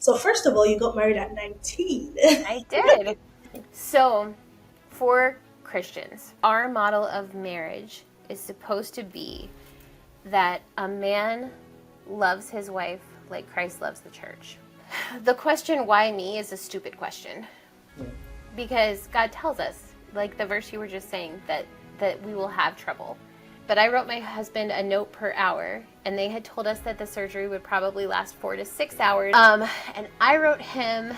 So first of all, you got married at 19. I did. So, for Christians, our model of marriage is supposed to be that a man loves his wife like Christ loves the church. The question, why me, is a stupid question. Because God tells us, like the verse you were just saying, that we will have trouble. But I wrote my husband a note per hour, and they had told us that the surgery would probably last 4 to 6 hours. And I wrote him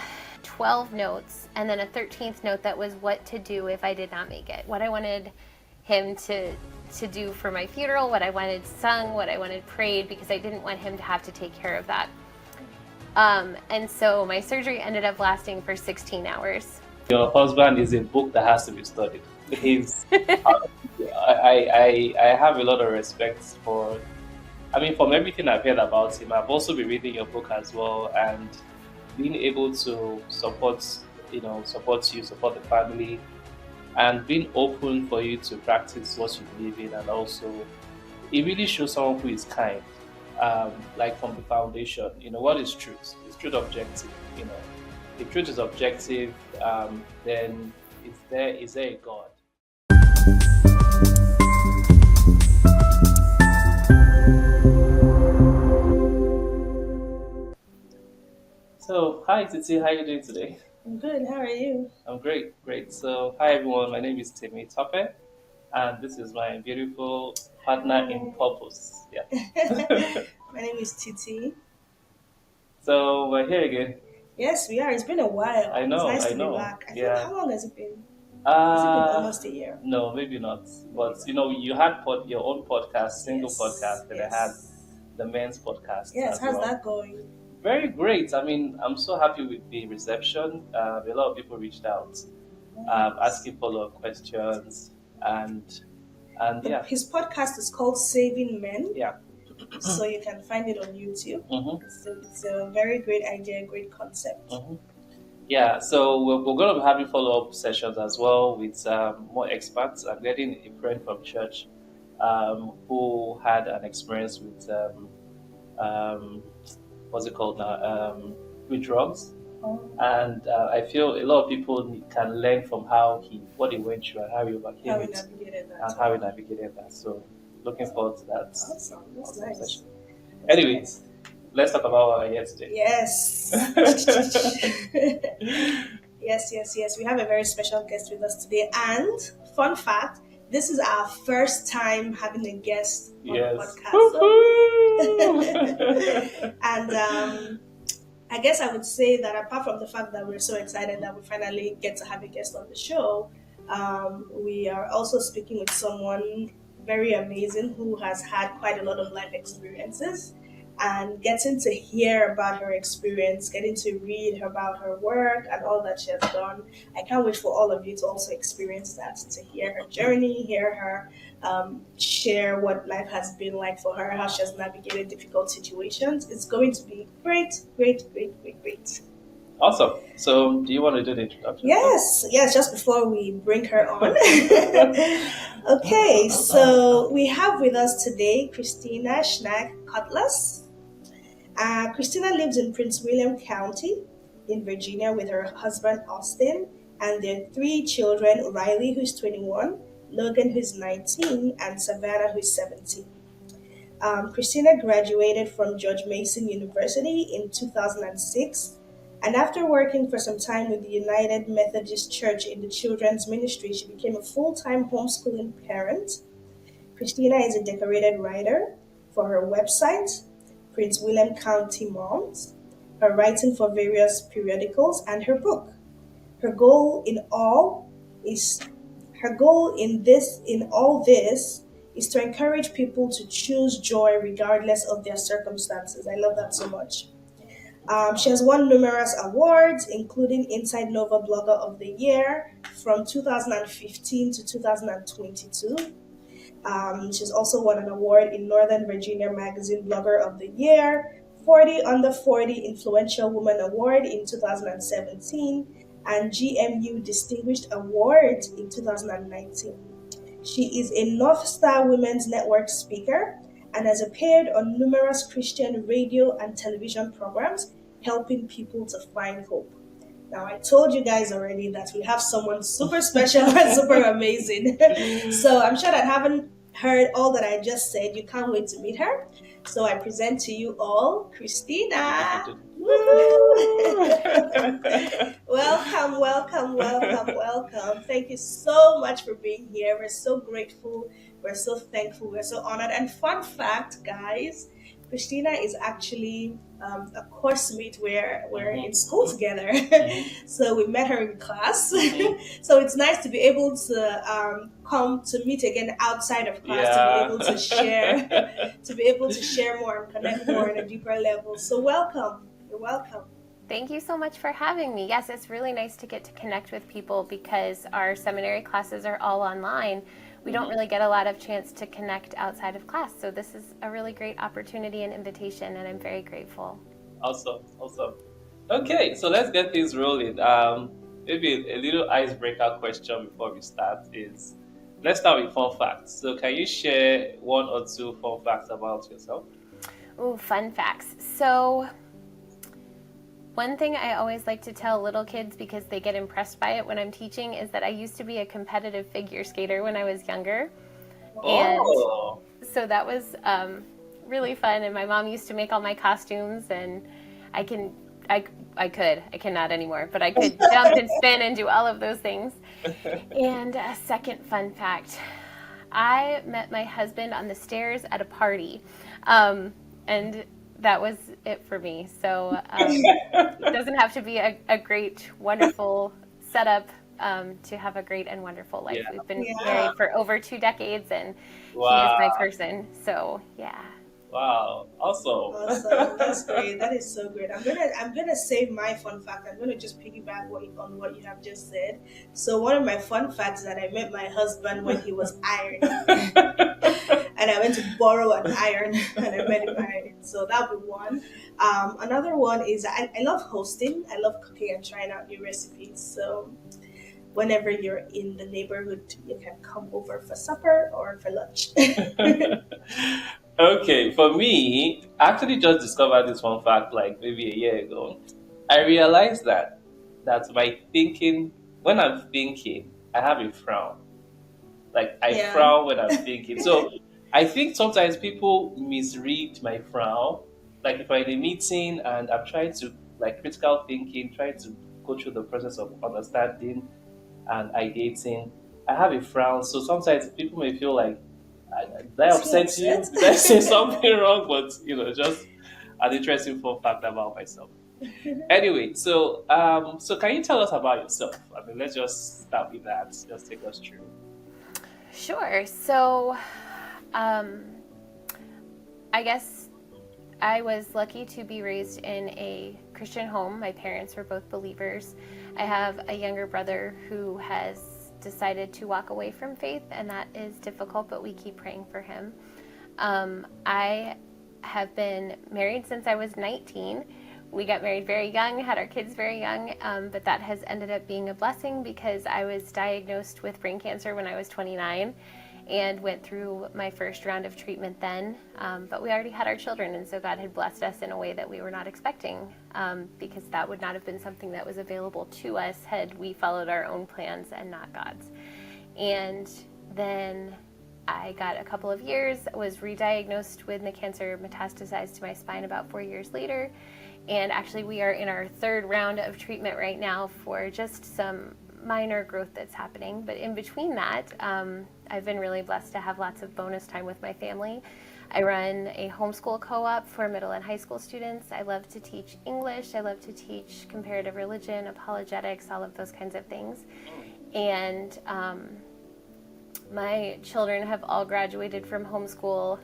12 notes, and then a 13th note that was what to do if I did not make it. What I wanted him to do for my funeral, what I wanted sung, what I wanted prayed, because I didn't want him to have to take care of that. And so my surgery ended up lasting for 16 hours. Your husband is a book that has to be studied. He's, I have a lot of respect for, from everything I've heard about him. I've also been reading your book as well, and being able to support you, support the family, and being open for you to practice what you believe in, and also it really shows someone who is kind. Like from the foundation, what is truth? Is truth objective? If truth is objective, then is there a God? So, hi Titi, how are you doing today? I'm good. How are you? I'm great. So, hi everyone, my name is Timmy Tope, and this is my beautiful partner in purpose. Yeah. My name is Titi. So, we're here again. Yes, we are. It's been a while. I know. It's nice to be back. Yeah. How long has it been? Has it been almost a year? No, maybe not. But you had your own podcast, single podcast, and I had the men's podcast. Yes, how's that going? Very great. I'm so happy with the reception. A lot of people reached out, asking follow-up questions, and yeah. His podcast is called Saving Men. Yeah. So you can find it on YouTube. Mm-hmm. It's a very great idea, great concept. Mm-hmm. Yeah, so we're going to be having follow-up sessions as well with more experts. I'm getting a friend from church who had an experience with what's it called now? With drugs. Oh. And I feel a lot of people can learn from what he went through and how he overcame it and how he navigated that. So looking forward to that. Awesome. That's nice. Session. Anyways, let's talk about what we're here today. Yes. Yes. We have a very special guest with us today. And fun fact, this is our first time having a guest on the podcast. And I guess I would say that apart from the fact that we're so excited that we finally get to have a guest on the show, we are also speaking with someone very amazing who has had quite a lot of life experiences, and getting to hear about her experience, getting to read about her work and all that she has done. I can't wait for all of you to also experience that, to hear her journey, hear her share what life has been like for her, how she has navigated difficult situations. It's going to be great. Awesome. So, do you want to do the introduction? Yes, just before we bring her on. Okay, so we have with us today Kristina Schnack Kotlus. Kristina lives in Prince William County in Virginia with her husband Austin and their 3 children, Riley, who's 21, Logan, who's 19, and Savannah, who's 17. Kristina graduated from George Mason University in 2006, and after working for some time with the United Methodist Church in the children's ministry, she became a full-time homeschooling parent. Kristina is a decorated writer for her website, Prince William County Moms, her writing for various periodicals, and her book. Her goal in all this is to encourage people to choose joy regardless of their circumstances. I love that so much. She has won numerous awards, including Inside Nova Blogger of the Year from 2015 to 2022. She's also won an award in Northern Virginia Magazine Blogger of the Year, 40 Under 40 Influential Woman Award in 2017, and GMU Distinguished Award in 2019. She is a North Star Women's Network speaker and has appeared on numerous Christian radio and television programs, helping people to find hope. Now, I told you guys already that we have someone super special and super amazing. So I'm sure that haven't heard all that I just said, you can't wait to meet her. So I present to you all Kristina. Welcome, welcome, welcome, welcome. Thank you so much for being here. We're so grateful. We're so thankful. We're so honored. And fun fact, guys, Christina is actually a course mate. We're in school together. So we met her in class. So it's nice to be able to come to meet again outside of class, to be able to share, to be able to share more and connect more on a deeper level. So welcome. You're welcome. Thank you so much for having me. Yes, it's really nice to get to connect with people because our seminary classes are all online. We don't really get a lot of chance to connect outside of class. So this is a really great opportunity and invitation, and I'm very grateful. Awesome. Okay, so let's get things rolling. Maybe a little icebreaker question before we start is, let's start with fun facts. So can you share one or two fun facts about yourself? Ooh, fun facts. So one thing I always like to tell little kids because they get impressed by it when I'm teaching is that I used to be a competitive figure skater when I was younger. Oh. And so that was really fun. And my mom used to make all my costumes, and I cannot anymore, but I could jump and spin and do all of those things. And a second fun fact, I met my husband on the stairs at a party. And that was it for me. So it doesn't have to be a great, wonderful setup to have a great and wonderful life. We've been married for over 2 decades, and he is my person. So yeah. Wow, awesome. That's great. That is so great. I'm gonna save my fun fact. I'm gonna just piggyback on what you have just said. So one of my fun facts is that I met my husband when he was ironing. And I went to borrow an iron and I met him ironing. So that would be one. Another one is I love hosting. I love cooking and trying out new recipes. So whenever you're in the neighborhood, you can come over for supper or for lunch. Okay, for me, I actually just discovered this one fact like maybe a year ago. I realized that my thinking, when I'm thinking, I have a frown. Like I frown when I'm thinking. So I think sometimes people misread my frown. Like if I'm in a meeting and I'm trying to like critical thinking, trying to go through the process of understanding and ideating, I have a frown. So sometimes people may feel like, did I upset you? Did I say something wrong? But just an interesting fun fact about myself. Anyway, so so can you tell us about yourself? I mean, let's just start with that. Just take us through. Sure. So, I guess I was lucky to be raised in a Christian home. My parents were both believers. I have a younger brother who has decided to walk away from faith, and that is difficult, but we keep praying for him. I have been married since I was 19. We got married very young, had our kids very young, but that has ended up being a blessing because I was diagnosed with brain cancer when I was 29 and went through my first round of treatment then. But we already had our children, and so God had blessed us in a way that we were not expecting, because that would not have been something that was available to us had we followed our own plans and not God's. And then I got a couple of years, was re-diagnosed with the cancer, metastasized to my spine about 4 years later. And actually we are in our third round of treatment right now for just some minor growth that's happening. But in between that, I've been really blessed to have lots of bonus time with my family. I run a homeschool co-op for middle and high school students. I love to teach English. I love to teach comparative religion, apologetics, all of those kinds of things. And my children have all graduated from homeschool,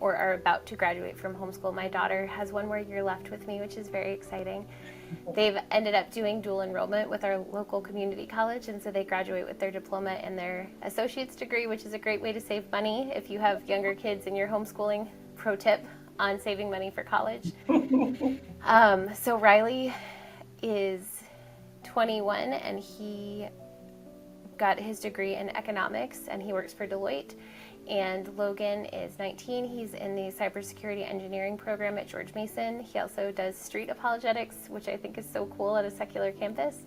or are about to graduate from homeschool. My daughter has 1 more year left with me, which is very exciting. They've ended up doing dual enrollment with our local community college, and so they graduate with their diploma and their associate's degree, which is a great way to save money if you have younger kids and you're homeschooling. Pro tip on saving money for college. So Riley is 21, and he got his degree in economics, and he works for Deloitte. And Logan is 19. He's in the cybersecurity engineering program at George Mason. He also does street apologetics, which I think is so cool at a secular campus.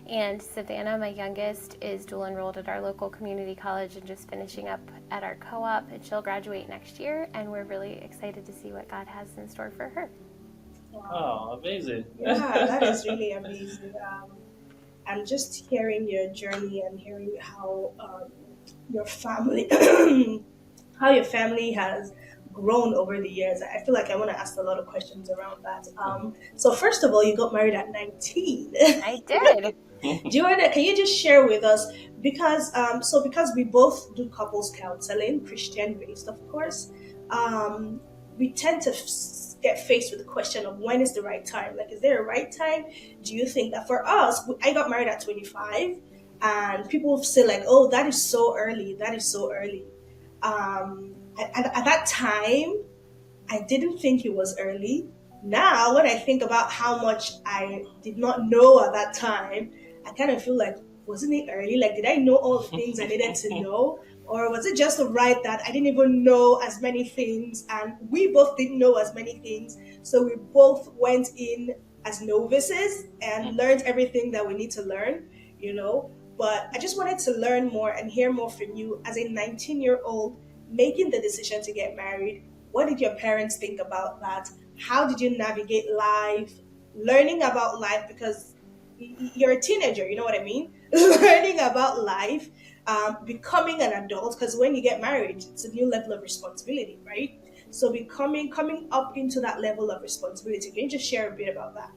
And Savannah, my youngest, is dual enrolled at our local community college and just finishing up at our co-op, and she'll graduate next year, and we're really excited to see what God has in store for her. Oh, amazing. Yeah, that is really amazing. And just hearing your journey and hearing how your family how your family has grown over the years. I feel like I want to ask a lot of questions around that. So first of all, you got married at 19. I did. Can you just share with us, because because we both do couples counseling, Christian based, of course, we tend to get faced with the question of when is the right time? Like, is there a right time? Do you think that for us, I got married at 25, and people say like, oh, that is so early. That is so early. At that time, I didn't think it was early. Now, when I think about how much I did not know at that time, I kind of feel like, wasn't it early? Like, did I know all the things I needed to know? Or was it just right that I didn't even know as many things, and we both didn't know as many things, so we both went in as novices and learned everything that we need to learn, But I just wanted to learn more and hear more from you as a 19-year-old making the decision to get married. What did your parents think about that? How did you navigate life, learning about life, because you're a teenager, you know what I mean? Learning about life, becoming an adult, because when you get married, it's a new level of responsibility, right? So coming up into that level of responsibility. Can you just share a bit about that?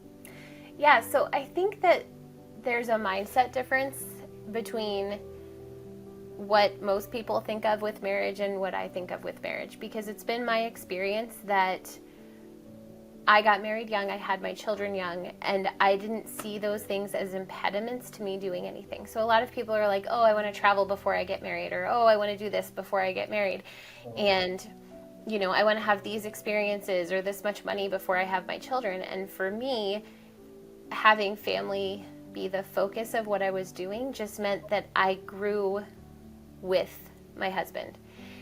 Yeah, so I think that there's a mindset difference between what most people think of with marriage and what I think of with marriage, because it's been my experience that I got married young, I had my children young, and I didn't see those things as impediments to me doing anything. So a lot of people are like, oh, I want to travel before I get married, or oh, I want to do this before I get married. And, I want to have these experiences or this much money before I have my children. And for me, having family be the focus of what I was doing just meant that I grew with my husband.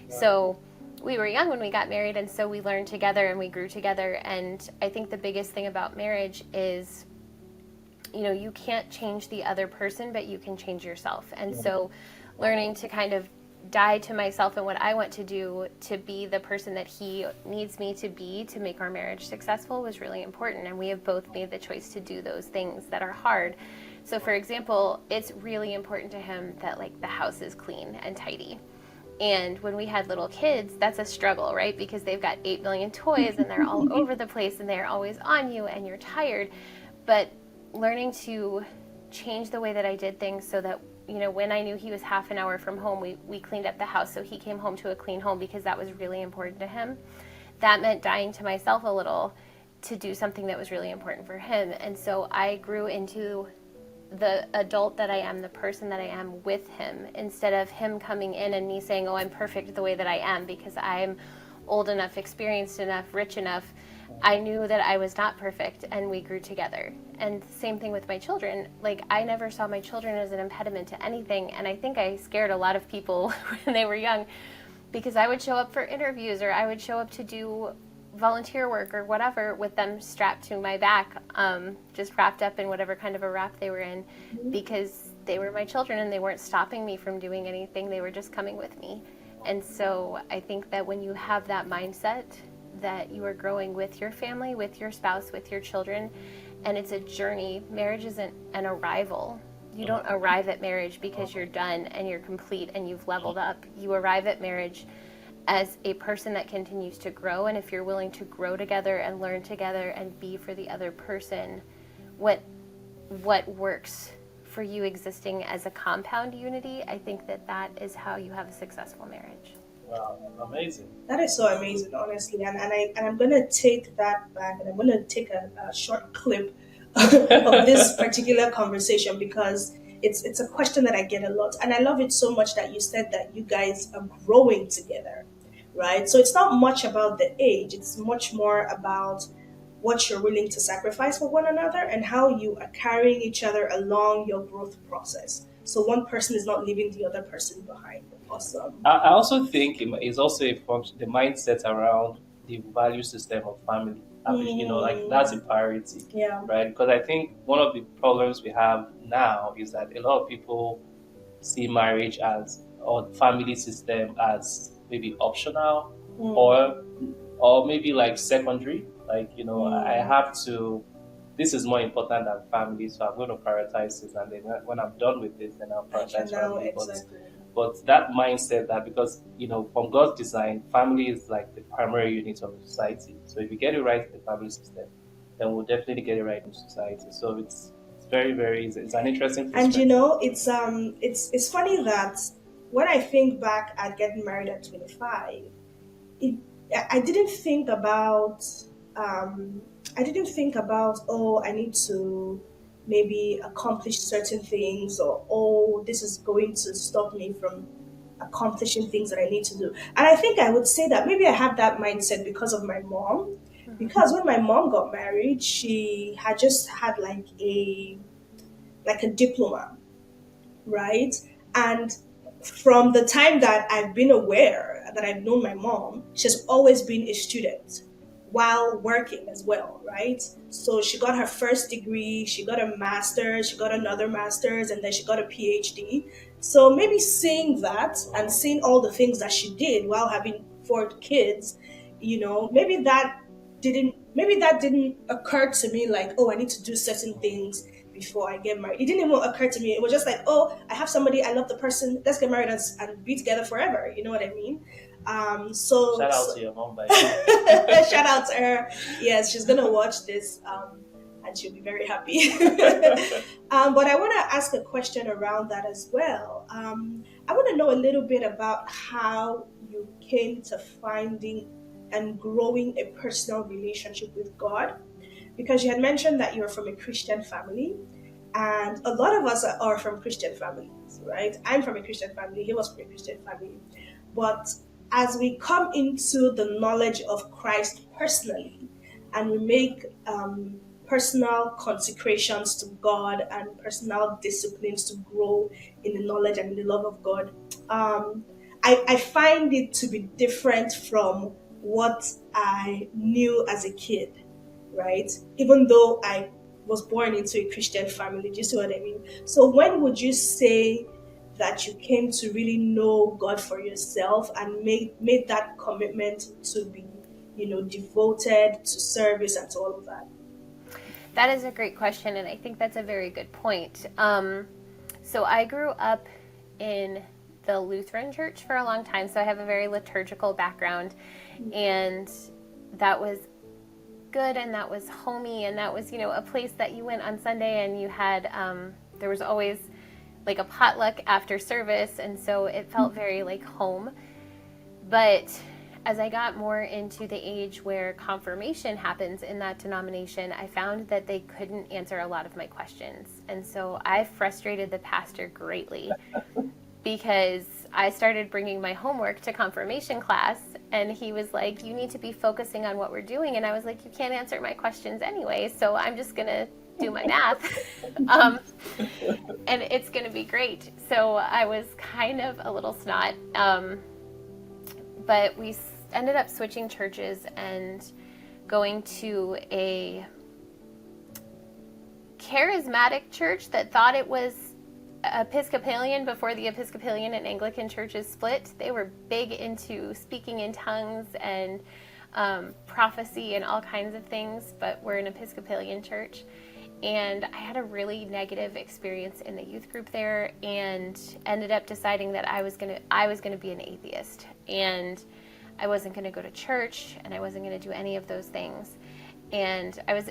Wow. So we were young when we got married, and so we learned together and we grew together. And I think the biggest thing about marriage is, you can't change the other person, but you can change yourself. And so learning to kind of die to myself and what I want to do to be the person that he needs me to be to make our marriage successful was really important. And we have both made the choice to do those things that are hard. So for example, it's really important to him that the house is clean and tidy. And when we had little kids, that's a struggle, right? Because they've got 8 million toys and they're all over the place and they're always on you and you're tired. But learning to change the way that I did things so that, when I knew he was half an hour from home, we cleaned up the house so he came home to a clean home, because that was really important to him. That meant dying to myself a little to do something that was really important for him. And so I grew into the adult that I am, the person that I am with him, instead of him coming in and me saying, oh, I'm perfect the way that I am because I'm old enough, experienced enough, rich enough. I knew that I was not perfect, and we grew together. And same thing with my children. I never saw my children as an impediment to anything, and I think I scared a lot of people when they were young, because I would show up for interviews, or I would show up to do volunteer work or whatever with them strapped to my back, just wrapped up in whatever kind of a wrap they were in, because they were my children and they weren't stopping me from doing anything. They were just coming with me. And so I think that when you have that mindset that you are growing with your family, with your spouse, with your children, and it's a journey. Marriage isn't an arrival. You don't arrive at marriage because you're done and you're complete and you've leveled up. You arrive at marriage as a person that continues to grow, and if you're willing to grow together and learn together and be for the other person what works for you existing as a compound unity, I think that is how you have a successful marriage. Wow, amazing. That is so amazing, honestly. And I'm going to take that back, and I'm going to take a short clip of this particular conversation, because it's a question that I get a lot. And I love it so much that you said that you guys are growing together, right? So it's not much about the age. It's much more about what you're willing to sacrifice for one another and how you are carrying each other along your growth process. So one person is not leaving the other person behind. Awesome. I also think it's also a function, the mindset around the value system of family. Like that's a priority, Yeah. right? Because I think one of the problems we have now is that a lot of people see marriage as, or family system as, maybe optional, or maybe like secondary. Like, I have to, this is more important than family, so I'm going to prioritize this, and then when I'm done with this, then I'll prioritize family. Exactly. But that mindset, that because, from God's design, family is like the primary unit of the society. So if you get it right in the family system, then we'll definitely get it right in society. So it's very, very, it's an interesting And perspective. it's funny that when I think back at getting married at 25, it I didn't think about um I didn't think about, oh, I need to maybe accomplish certain things, or oh, this is going to stop me from accomplishing things that I need to do. And I think I would say that maybe I have that mindset because of my mom. Because when my mom got married, she had just had like a diploma, right? And from the time that I've been aware, that I've known my mom, she's always been a student while working as well, right? So she got her first degree, she got a master's, she got another master's, and then she got a PhD. So maybe seeing that and seeing all the things that she did while having 4 kids, maybe that didn't occur to me like, oh, I need to do certain things before I get married. It didn't even occur to me. It was just like, oh, I have somebody, I love the person, let's get married and be together forever. You know what I mean? Shout out to your mom, by the way. Shout out to her. Yes, she's gonna watch this, and she'll be very happy. But I want to ask a question around that as well. I want to know a little bit about how you came to finding and growing a personal relationship with God, because you had mentioned that you're from a Christian family, and a lot of us are from Christian families, right? I'm from a Christian family, he was from a Christian family. But as we come into the knowledge of Christ personally, and we make personal consecrations to God and personal disciplines to grow in the knowledge and in the love of God, I find it to be different from what I knew as a kid, right? Even though I was born into a Christian family, do you see what I mean? So when would you say that you came to really know God for yourself and made that commitment to be, devoted to service and to all of that? That is a great question, and I think that's a very good point. So I grew up in the Lutheran church for a long time, so I have a very liturgical background, and that was good, and that was homey, and that was, a place that you went on Sunday, and you had, there was always like a potluck after service, and so it felt very like home. But as I got more into the age where confirmation happens in that denomination, I found that they couldn't answer a lot of my questions. And so I frustrated the pastor greatly because I started bringing my homework to confirmation class, and he was like, you need to be focusing on what we're doing. And I was like, you can't answer my questions anyway, so I'm just going to do my math. And it's going to be great. So I was kind of a little snot. But we ended up switching churches and going to a charismatic church that thought it was Episcopalian before the Episcopalian and Anglican churches split. They were big into speaking in tongues and prophecy and all kinds of things, but we're an Episcopalian church. And I had a really negative experience in the youth group there, and ended up deciding that I was gonna be an atheist, and I wasn't gonna go to church, and I wasn't gonna do any of those things. And I was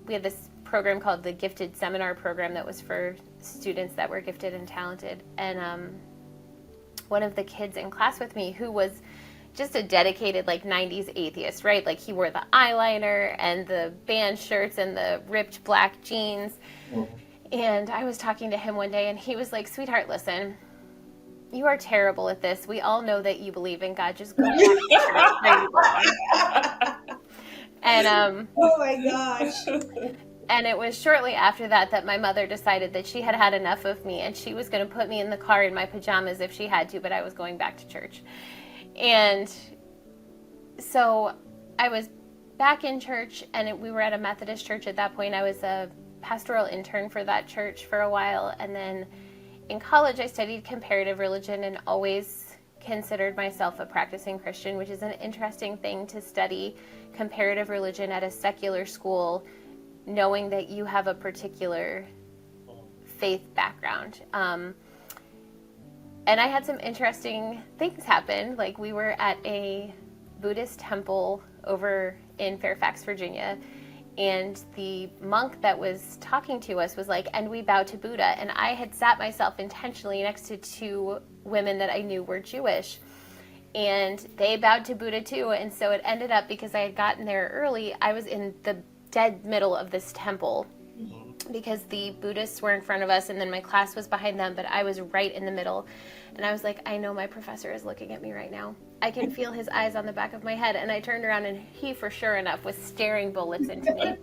we had this program called the Gifted Seminar Program that was for students that were gifted and talented. And one of the kids in class with me, who was just a dedicated 90s atheist, right? Like he wore the eyeliner and the band shirts and the ripped black jeans. Mm-hmm. And I was talking to him one day, and he was like, sweetheart, listen, you are terrible at this. We all know that you believe in God. Just go back to church. And oh my gosh. And it was shortly after that that my mother decided that she had had enough of me and she was going to put me in the car in my pajamas if she had to, but I was going back to church. And so I was back in church, and we were at a Methodist church at that point. I was a pastoral intern for that church for a while. And then in college, I studied comparative religion and always considered myself a practicing Christian, which is an interesting thing to study comparative religion at a secular school, knowing that you have a particular faith background. And I had some interesting things happen. Like, we were at a Buddhist temple over in Fairfax, Virginia, and the monk that was talking to us was like, and we bow to Buddha. And I had sat myself intentionally next to two women that I knew were Jewish, and they bowed to Buddha too. And so it ended up, because I had gotten there early, I was in the dead middle of this temple because the Buddhists were in front of us and then my class was behind them, but I was right in the middle. And I was like, I know my professor is looking at me right now. I can feel his eyes on the back of my head. And I turned around, and he, for sure enough, was staring bullets into me.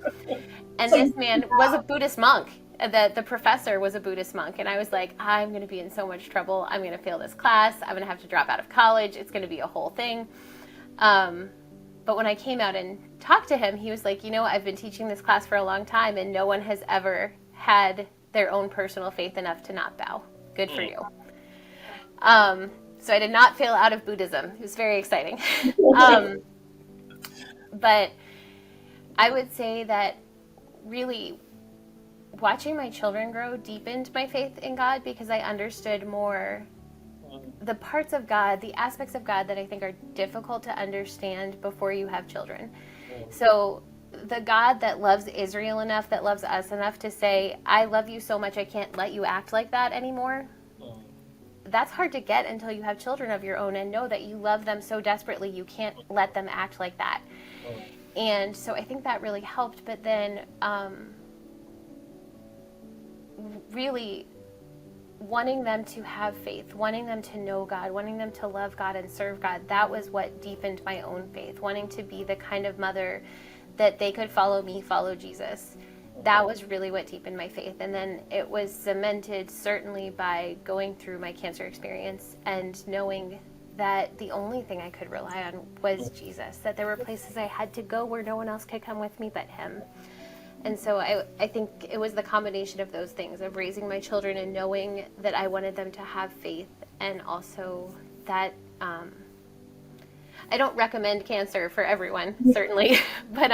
And this man was a Buddhist monk. The professor was a Buddhist monk. And I was like, I'm going to be in so much trouble. I'm going to fail this class. I'm going to have to drop out of college. It's going to be a whole thing. But when I came out and talked to him, he was like, I've been teaching this class for a long time, and no one has ever had their own personal faith enough to not bow. Good for you. So I did not fail out of Buddhism. It was very exciting. But I would say that really watching my children grow deepened my faith in God, because I understood more the parts of God, the aspects of God that I think are difficult to understand before you have children. So the God that loves Israel enough, that loves us enough to say, I love you so much I can't let you act like that anymore. That's hard to get until you have children of your own and know that you love them so desperately you can't let them act like that. And so I think that really helped. But then really wanting them to have faith, wanting them to know God, wanting them to love God and serve God, that was what deepened my own faith. Wanting to be the kind of mother that they could follow me, follow Jesus. That was really what deepened my faith. And then it was cemented certainly by going through my cancer experience and knowing that the only thing I could rely on was Jesus, that there were places I had to go where no one else could come with me but him. And so I think it was the combination of those things, of raising my children and knowing that I wanted them to have faith, and also that I don't recommend cancer for everyone, certainly, but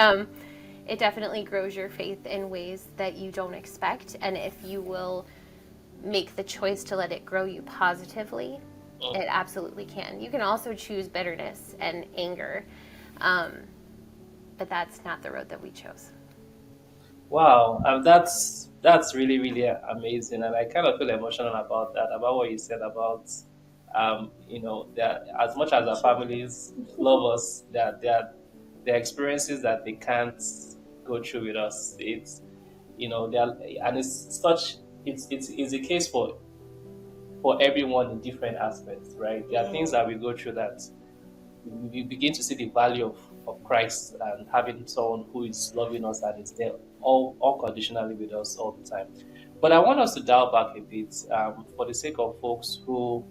it definitely grows your faith in ways that you don't expect. And if you will make the choice to let it grow you positively, it absolutely can. You can also choose bitterness and anger, but that's not the road that we chose. Wow, that's really really amazing, and I kind of feel emotional about that, about what you said about that as much as our families love us, that there are experiences that they can't go through with us. It's they are, and it's such it's a case for everyone in different aspects, right? There are things that we go through that we begin to see the value of Christ and having someone who is loving us and is there all conditionally with us all the time. But I want us to dial back a bit for the sake of folks who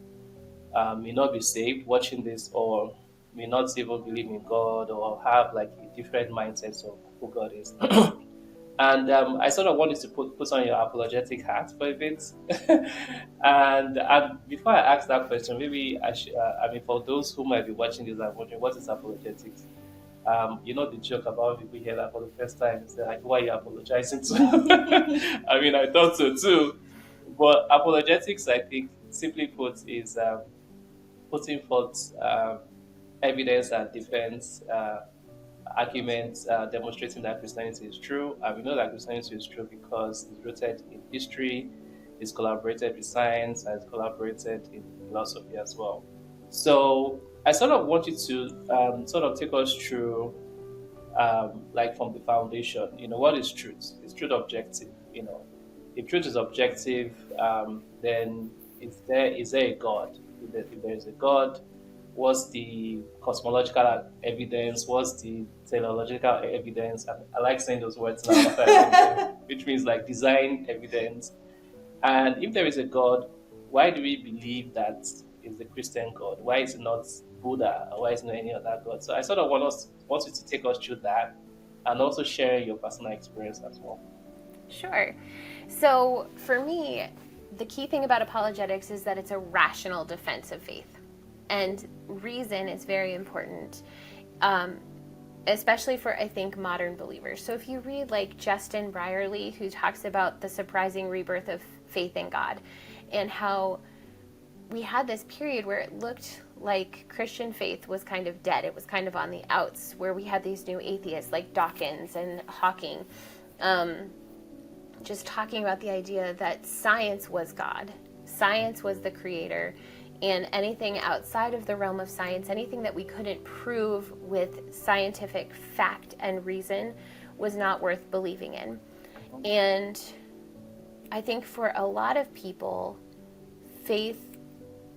may not be saved watching this, or may not even believe in God, or have like a different mindset of who God is. And I sort of wanted to put on your apologetic hat for a bit. and before I ask that question, maybe for those who might be watching this and wondering, what is apologetics? The joke about people hear that for the first time, it's like, why are you apologizing to? I thought so too. But apologetics, I think, simply put, is putting forth evidence and defense arguments demonstrating that Christianity is true. And we know that Christianity is true because it's rooted in history, it's collaborated with science, and it's collaborated in philosophy as well. So I sort of want you to sort of take us through, like from the foundation. What is truth? Is truth objective? If truth is objective, then is there a God? If there is a God, what's the cosmological evidence, what's the teleological evidence, and I like saying those words now after I learned them, which means like design evidence. And if there is a God, why do we believe that is the Christian God? Why is it not Buddha? Or why is it not any other God? So I sort of want you to take us through that and also share your personal experience as well. Sure. So for me, the key thing about apologetics is that it's a rational defense of faith. And reason is very important, especially for, I think, modern believers. So if you read like Justin Brierley, who talks about the surprising rebirth of faith in God and how we had this period where it looked like Christian faith was kind of dead. It was kind of on the outs, where we had these new atheists like Dawkins and Hawking, just talking about the idea that science was God, science was the creator, and anything outside of the realm of science, anything that we couldn't prove with scientific fact and reason, was not worth believing in. And I think for a lot of people, faith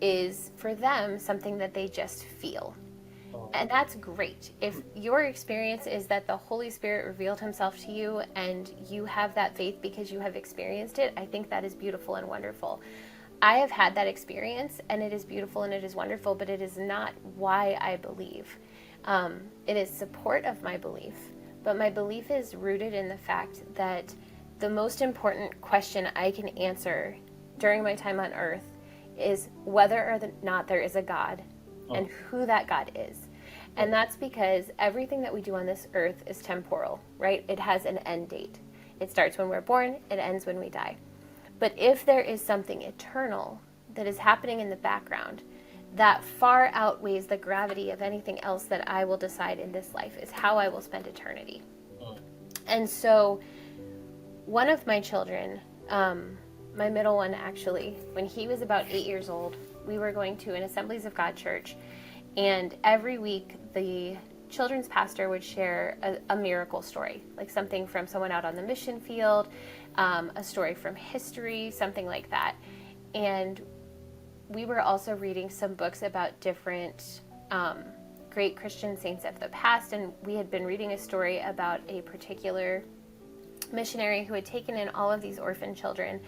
is for them something that they just feel. And that's great. If your experience is that the Holy Spirit revealed himself to you and you have that faith because you have experienced it, I think that is beautiful and wonderful. I have had that experience, and it is beautiful and it is wonderful, but it is not why I believe. It is support of my belief, but my belief is rooted in the fact that the most important question I can answer during my time on earth is whether or not there is a God and who that God is. And that's because everything that we do on this earth is temporal, right? It has an end date. It starts when we're born, it ends when we die. But if there is something eternal that is happening in the background that far outweighs the gravity of anything else that I will decide in this life, is how I will spend eternity. And so one of my children, my middle one actually, when he was about 8 years old, we were going to an Assemblies of God church, and every week the children's pastor would share a miracle story, like something from someone out on the mission field, a story from history, something like that. And we were also reading some books about different great Christian saints of the past, and we had been reading a story about a particular missionary who had taken in all of these orphan children,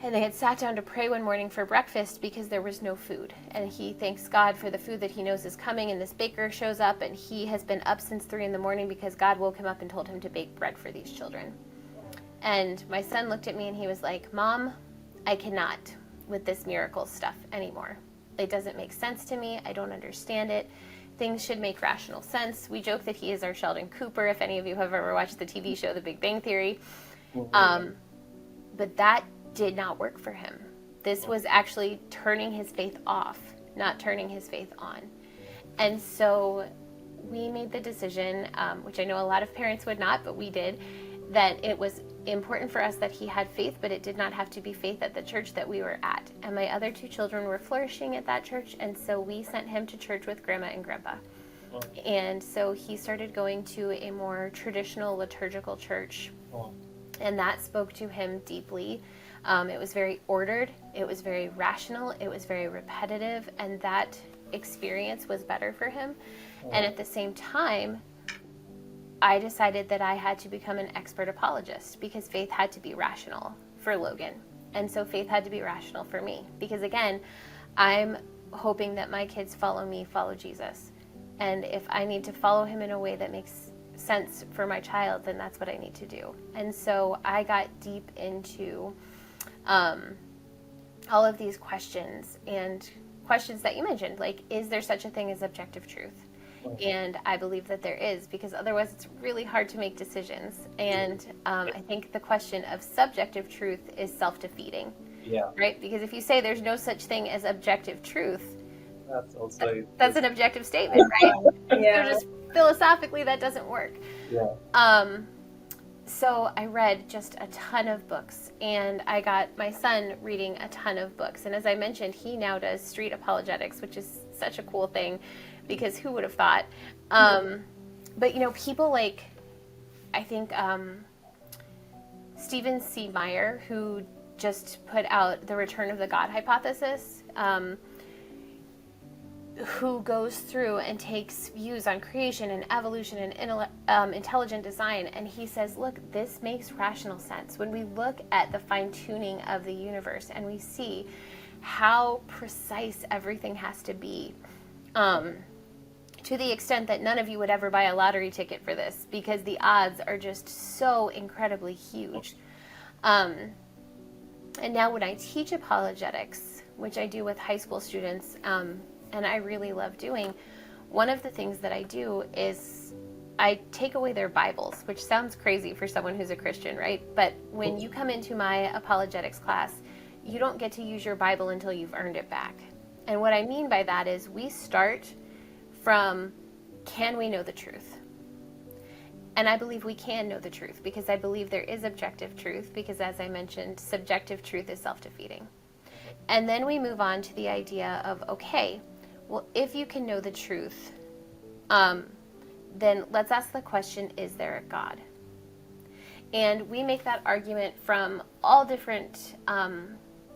and they had sat down to pray one morning for breakfast because there was no food. And he thanks God for the food that he knows is coming, and this baker shows up, and he has been up since 3 a.m. because God woke him up and told him to bake bread for these children. And my son looked at me and he was like, "Mom, I cannot with this miracle stuff anymore. It doesn't make sense to me. I don't understand it. Things should make rational sense." We joke that he is our Sheldon Cooper, if any of you have ever watched the TV show The Big Bang Theory. But that did not work for him. This was actually turning his faith off, not turning his faith on. And so we made the decision, which I know a lot of parents would not, but we did, that it was important for us that he had faith, but it did not have to be faith at the church that we were at. And my other 2 children were flourishing at that church, and so we sent him to church with Grandma and Grandpa. And so he started going to a more traditional liturgical church, and that spoke to him deeply. It was very ordered, it was very rational, it was very repetitive, and that experience was better for him. And at the same time, I decided that I had to become an expert apologist because faith had to be rational for Logan. And so faith had to be rational for me because, again, I'm hoping that my kids follow me, follow Jesus. And if I need to follow him in a way that makes sense for my child, then that's what I need to do. And so I got deep into all of these questions, and questions that you mentioned, like, is there such a thing as objective truth? And I believe that there is, because otherwise it's really hard to make decisions. And I think the question of subjective truth is self-defeating. Yeah. Right? Because if you say there's no such thing as objective truth, that's an objective statement, right? Yeah. So just philosophically, that doesn't work. Yeah. So I read just a ton of books, and I got my son reading a ton of books. And as I mentioned, he now does street apologetics, which is such a cool thing, because who would have thought? But, you know, people like, I think, Stephen C. Meyer, who just put out The Return of the God Hypothesis, who goes through and takes views on creation and evolution and intelligent design, and he says, look, this makes rational sense. When we look at the fine-tuning of the universe and we see how precise everything has to be, to the extent that none of you would ever buy a lottery ticket for this, because the odds are just so incredibly huge. And now when I teach apologetics, which I do with high school students, and I really love doing, one of the things that I do is I take away their Bibles, which sounds crazy for someone who's a Christian, right? But when you come into my apologetics class, you don't get to use your Bible until you've earned it back. And what I mean by that is we start from, can we know the truth? And I believe we can know the truth, because I believe there is objective truth, because as I mentioned, subjective truth is self-defeating. And then we move on to the idea of, okay, well, if you can know the truth, then let's ask the question, is there a God? And we make that argument from all different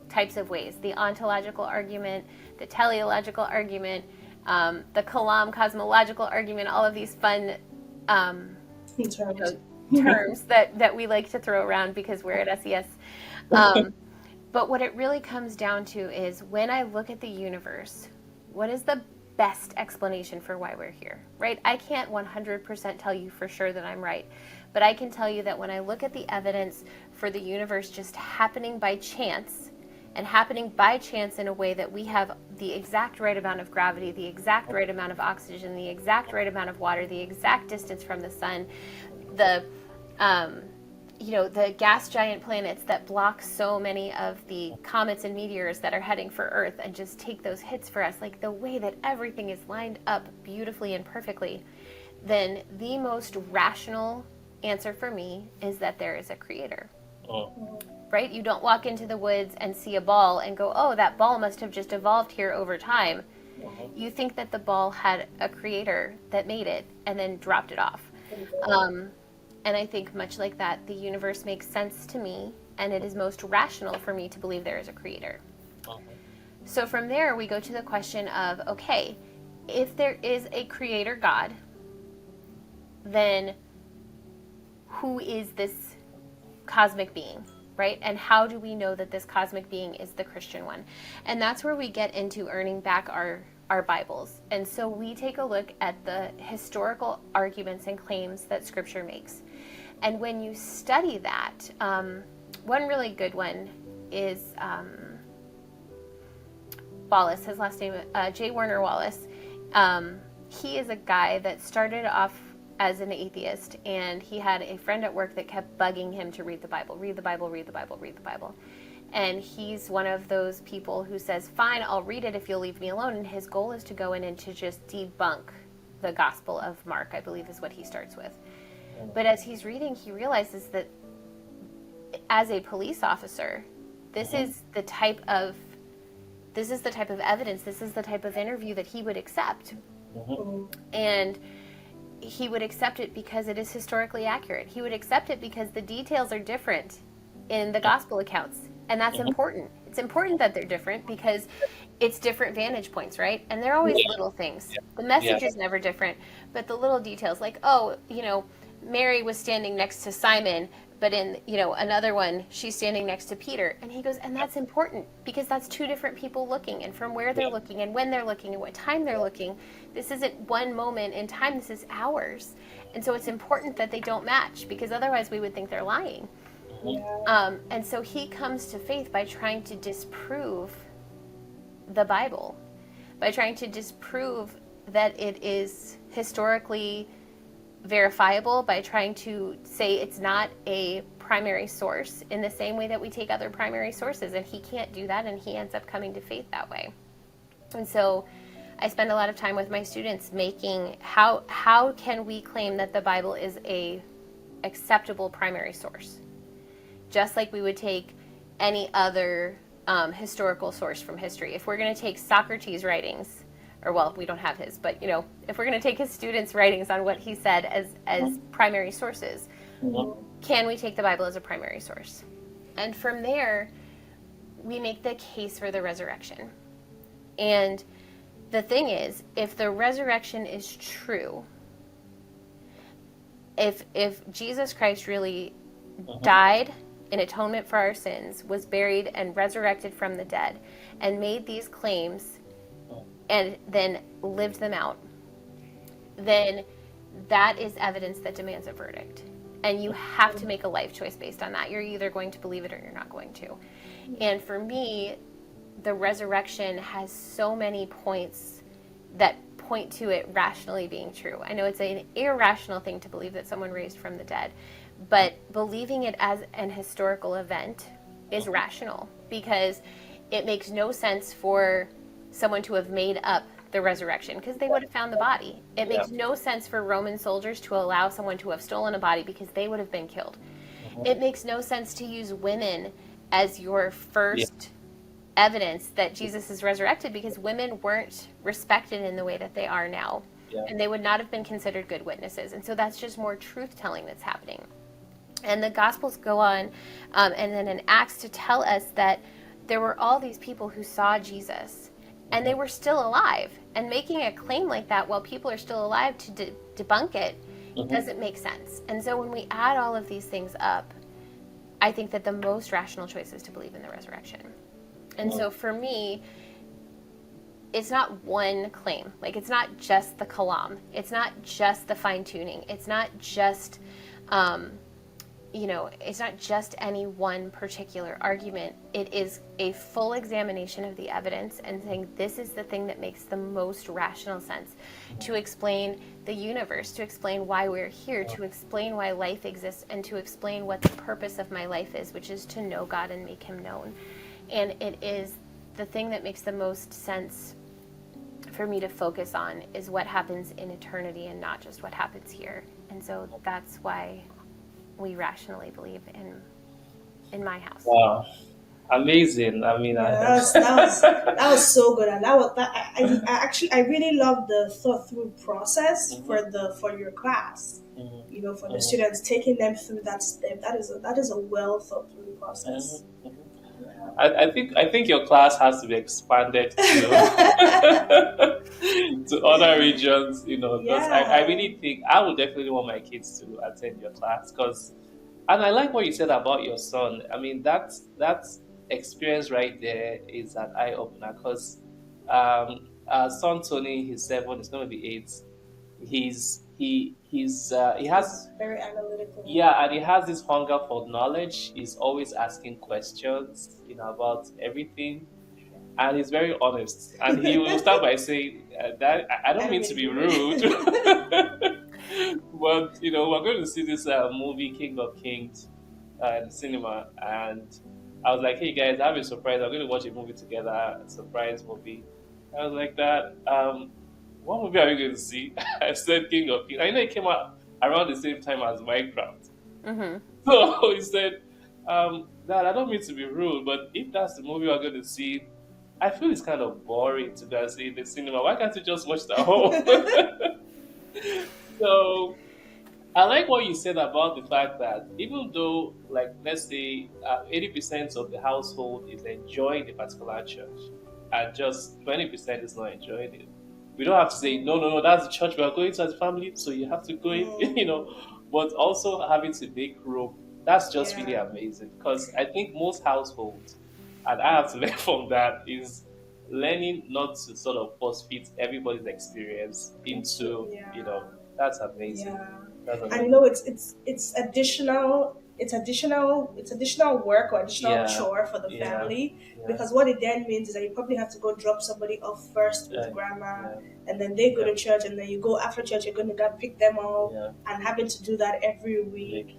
types of ways. The ontological argument, the teleological argument, the Kalam cosmological argument, all of these fun terms that we like to throw around because we're at SES. But what it really comes down to is, when I look at the universe, what is the best explanation for why we're here, right? I can't 100% tell you for sure that I'm right, but I can tell you that when I look at the evidence for the universe just happening by chance, and happening by chance in a way that we have the exact right amount of gravity, the exact right amount of oxygen, the exact right amount of water, the exact distance from the sun, the the gas giant planets that block so many of the comets and meteors that are heading for Earth and just take those hits for us, like the way that everything is lined up beautifully and perfectly, then the most rational answer for me is that there is a creator. Right? You don't walk into the woods and see a ball and go, oh, that ball must have just evolved here over time. You think that the ball had a creator that made it and then dropped it off. And I think much like that, the universe makes sense to me, and it is most rational for me to believe there is a creator. So from there, we go to the question of, okay, if there is a creator God, then who is this cosmic being, right? And how do we know that this cosmic being is the Christian one? And that's where we get into earning back our Bibles. And so we take a look at the historical arguments and claims that Scripture makes. And when you study that, one really good one is Wallace, his last name, J. Warner Wallace. He is a guy that started off as an atheist, and he had a friend at work that kept bugging him to read the Bible, read the Bible, read the Bible, read the Bible. And he's one of those people who says, fine, I'll read it if you'll leave me alone. And his goal is to go in and to just debunk the Gospel of Mark, I believe is what he starts with. But as he's reading, he realizes that as a police officer, this is the type of evidence, this is the type of interview that he would accept. And he would accept it because it is historically accurate. He would accept it because the details are different in the gospel accounts. And that's important. It's important that they're different because it's different vantage points, right? And they're always little things. The message is never different, but the little details, like, oh, Mary was standing next to Simon, but in, another one, she's standing next to Peter. And he goes, and that's important because that's two different people looking, and from where they're looking and when they're looking and what time they're looking. This isn't one moment in time, this is hours. And so it's important that they don't match, because otherwise we would think they're lying. And so he comes to faith by trying to disprove the Bible, by trying to disprove that it is historically verifiable, by trying to say it's not a primary source in the same way that we take other primary sources. And he can't do that, and he ends up coming to faith that way. And so I spend a lot of time with my students making how can we claim that the Bible is a acceptable primary source, just like we would take any other historical source from history. If we're going to take Socrates' writings, or well, we don't have his, but if we're going to take his students' writings on what he said as primary sources, can we take the Bible as a primary source? And from there, we make the case for the resurrection. And the thing is, if the resurrection is true, if Jesus Christ really died in atonement for our sins, was buried and resurrected from the dead, and made these claims and then lived them out, then that is evidence that demands a verdict. And you have to make a life choice based on that. You're either going to believe it or you're not going to. And for me, the resurrection has so many points that point to it rationally being true. I know it's an irrational thing to believe that someone raised from the dead, but believing it as an historical event is rational, because it makes no sense for someone to have made up the resurrection, because they would have found the body. It makes no sense for Roman soldiers to allow someone to have stolen a body, because they would have been killed. It makes no sense to use women as your first evidence that Jesus is resurrected, because women weren't respected in the way that they are now. And they would not have been considered good witnesses. And so that's just more truth-telling that's happening. And the Gospels go on, and then in Acts, to tell us that there were all these people who saw Jesus, and they were still alive. And making a claim like that while people are still alive to debunk it doesn't make sense. And so when we add all of these things up, I think that the most rational choice is to believe in the resurrection. And so for me, it's not one claim. Like, it's not just the kalam. It's not just the fine tuning. It's not just, it's not just any one particular argument. It is a full examination of the evidence and saying this is the thing that makes the most rational sense to explain the universe, to explain why we're here, to explain why life exists, and to explain what the purpose of my life is, which is to know God and make him known. And it is the thing that makes the most sense for me to focus on is what happens in eternity and not just what happens here. And so that's why we rationally believe in my house. Wow, amazing! I mean, that was so good, and I really love the thought through process for your class. For the students, taking them through that step. That is a well thought through process. I think your class has to be expanded to to other regions, because I really think I would definitely want my kids to attend your class, and I like what you said about your son. I mean, that experience right there is an eye opener, because our son Tony, he's 7, he's going to be 8. He has very analytical. Yeah, and he has this hunger for knowledge. He's always asking questions, about everything, and he's very honest. And he will start by saying, "That I don't mean to be rude, but we're going to see this movie, King of Kings, in the cinema." And I was like, "Hey guys, I have a surprise. I'm going to watch a movie together, a surprise movie." I was like, "That. What movie are we going to see?" I said, "King of Kings." I know it came out around the same time as Minecraft. So he said, "Dad, I don't mean to be rude, but if that's the movie we're going to see, I feel it's kind of boring to go see in the cinema. Why can't you just watch it at home?" So I like what you said about the fact that even though, like, let's say 80% of the household is enjoying the particular church, and just 20% is not enjoying it, we don't have to say, no, that's the church we are going to as a family, so you have to go in, but also having to make room. That's just really amazing, because I think most households, and I have to learn from that, is learning not to sort of force fit everybody's experience into, that's amazing. Yeah. That's And it's additional work or additional chore for the family, because what it then means is that you probably have to go drop somebody off first with grandma, and then they go to church, and then you go after church, you're going to go pick them up, and having to do that every week.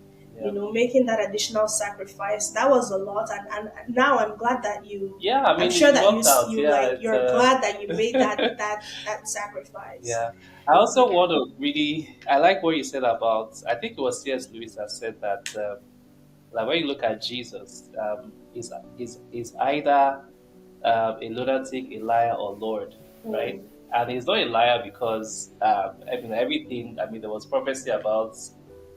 Making that additional sacrifice, that was a lot, and now I'm glad that you. I'm sure that you're glad that you made that sacrifice. Yeah, I also want to I like what you said about. I think it was C.S. Lewis that said that, like, when you look at Jesus, is either a lunatic, a liar, or Lord, right? And he's not a liar because everything. I mean, there was prophecy about,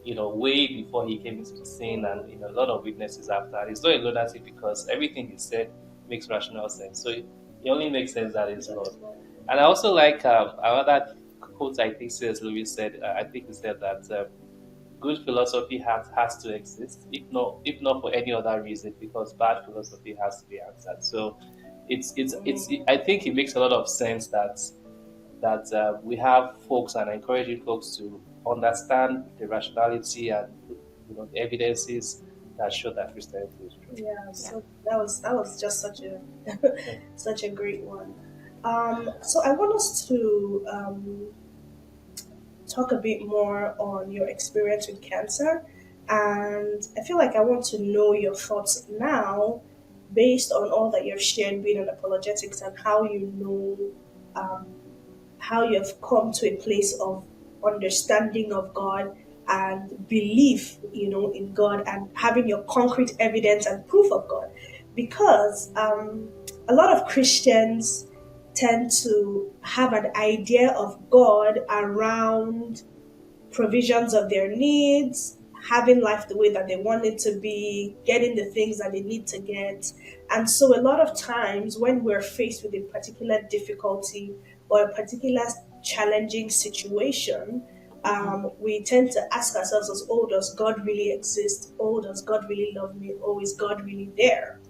way before he came into the scene, and a lot of witnesses after. And he's not a lunatic because everything he said makes rational sense. So it only makes sense that he's Lord. And I also like another quote. I think says Louis said. I think he said that good philosophy has to exist, if not for any other reason, because bad philosophy has to be answered. So I think it makes a lot of sense that we have folks and encouraging folks to understand the rationality and the evidences that show that Christianity is true. Yeah, Yeah. so that was just such a such a great one. So I want us to talk a bit more on your experience with cancer, and I feel like I want to know your thoughts now, based on all that you've shared, being on apologetics, and how um, how you have come to a place of understanding of God and belief, in God, and having your concrete evidence and proof of God. Because a lot of Christians tend to have an idea of God around provisions of their needs, having life the way that they want it to be, getting the things that they need to get. And so, a lot of times, when we're faced with a particular difficulty or a particular challenging situation, we tend to ask ourselves, as, oh, does God really exist? Oh, does God really love me? Oh, is God really there?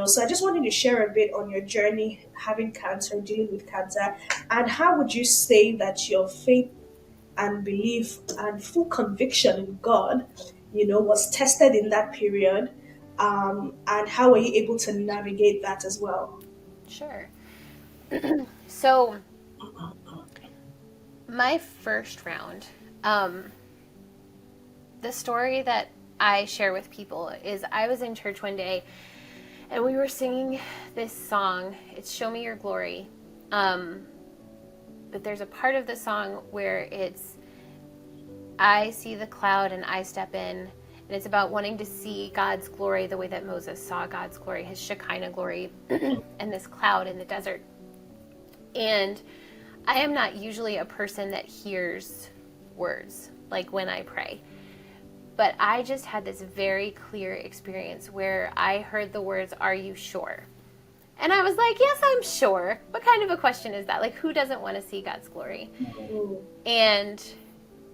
So I just wanted to share a bit on your journey having cancer, dealing with cancer, and how would you say that your faith and belief and full conviction in God, was tested in that period. And how were you able to navigate that as well? Sure. So, my first round, the story that I share with people is I was in church one day and we were singing this song. It's Show Me Your Glory. But there's a part of the song where it's, I see the cloud and I step in. And it's about wanting to see God's glory the way that Moses saw God's glory, his Shekinah glory, and this cloud in the desert. And I am not usually a person that hears words, like when I pray. But I just had this very clear experience where I heard the words, "Are you sure?" And I was like, yes, I'm sure. What kind of a question is that? Like, who doesn't want to see God's glory? And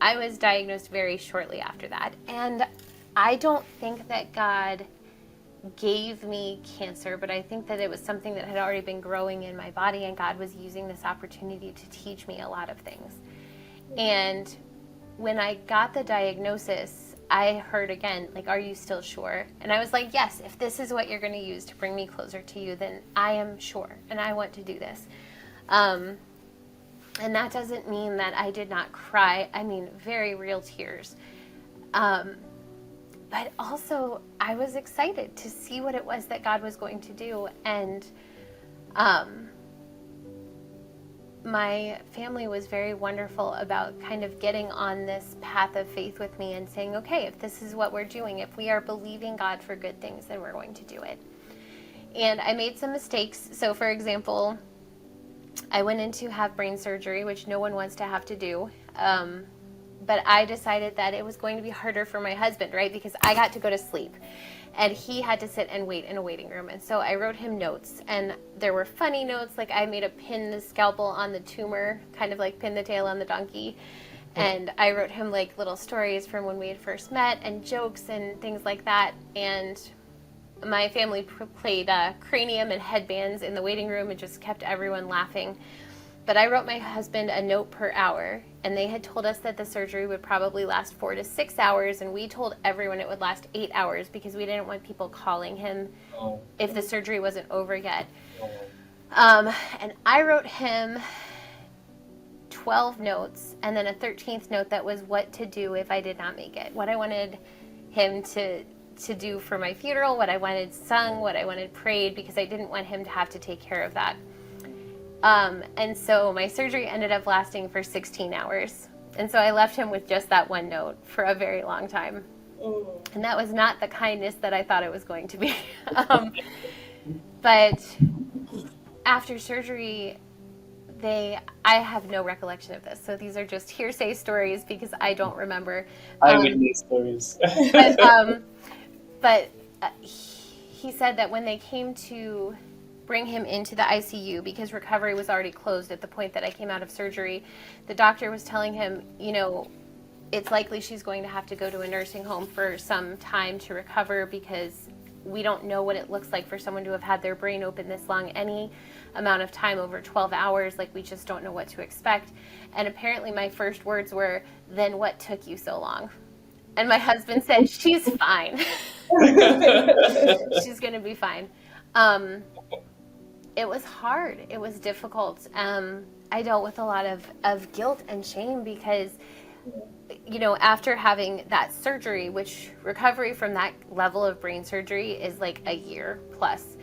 I was diagnosed very shortly after that. And I don't think that God gave me cancer, but I think that it was something that had already been growing in my body, and God was using this opportunity to teach me a lot of things. And when I got the diagnosis, I heard again, like, "Are you still sure?" And I was like, yes, if this is what you're going to use to bring me closer to you, then I am sure, and I want to do this. And that doesn't mean that I did not cry. I mean, very real tears. But also, I was excited to see what it was that God was going to do. And my family was very wonderful about kind of getting on this path of faith with me and saying, okay, if this is what we're doing, if we are believing God for good things, then we're going to do it. And I made some mistakes. So, for example, I went in to have brain surgery, which no one wants to have to do. But I decided that it was going to be harder for my husband, right? Because I got to go to sleep and he had to sit and wait in a waiting room. And so I wrote him notes, and there were funny notes. Like, I made a pin the scalpel on the tumor, kind of like pin the tail on the donkey. And I wrote him like little stories from when we had first met and jokes and things like that. And my family played cranium and headbands in the waiting room and just kept everyone laughing. But I wrote my husband a note per hour, and they had told us that the surgery would probably last 4 to 6 hours, and we told everyone it would last 8 hours because we didn't want people calling him if the surgery wasn't over yet. And I wrote him 12 notes, and then a 13th note that was what to do if I did not make it, what I wanted him to do for my funeral, what I wanted sung, what I wanted prayed, because I didn't want him to have to take care of that. And so my surgery ended up lasting for 16 hours. And so I left him with just that one note for a very long time. And that was not the kindness that I thought it was going to be. But after surgery, I have no recollection of this. So these are just hearsay stories because I don't remember. Eyewitness stories. But he said that when they came to bring him into the ICU because recovery was already closed at the point that I came out of surgery. The doctor was telling him, it's likely she's going to have to go to a nursing home for some time to recover because we don't know what it looks like for someone to have had their brain open this long, any amount of time over 12 hours. Like, we just don't know what to expect. And apparently my first words were, "Then what took you so long?" And my husband said, "She's fine." She's going to be fine. It was hard. It was difficult. I dealt with a lot of guilt and shame because, after having that surgery, which recovery from that level of brain surgery is like a year plus.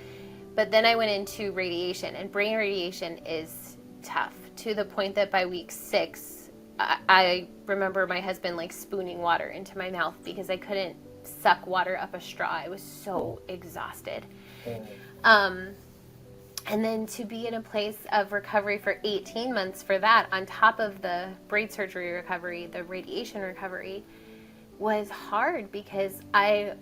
But then I went into radiation, and brain radiation is tough to the point that by week 6, I remember my husband like spooning water into my mouth because I couldn't suck water up a straw. I was so exhausted. And then to be in a place of recovery for 18 months for that, on top of the brain surgery recovery, the radiation recovery, was hard because I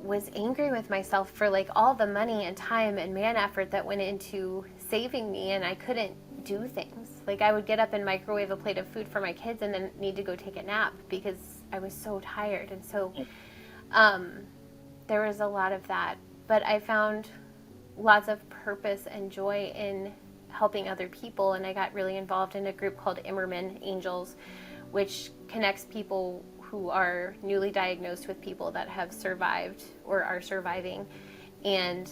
was angry with myself for like all the money and time and man effort that went into saving me, and I couldn't do things. Like, I would get up and microwave a plate of food for my kids and then need to go take a nap because I was so tired. And so there was a lot of that. But I found lots of purpose and joy in helping other people, and I got really involved in a group called Immerman Angels, which connects people who are newly diagnosed with people that have survived or are surviving. And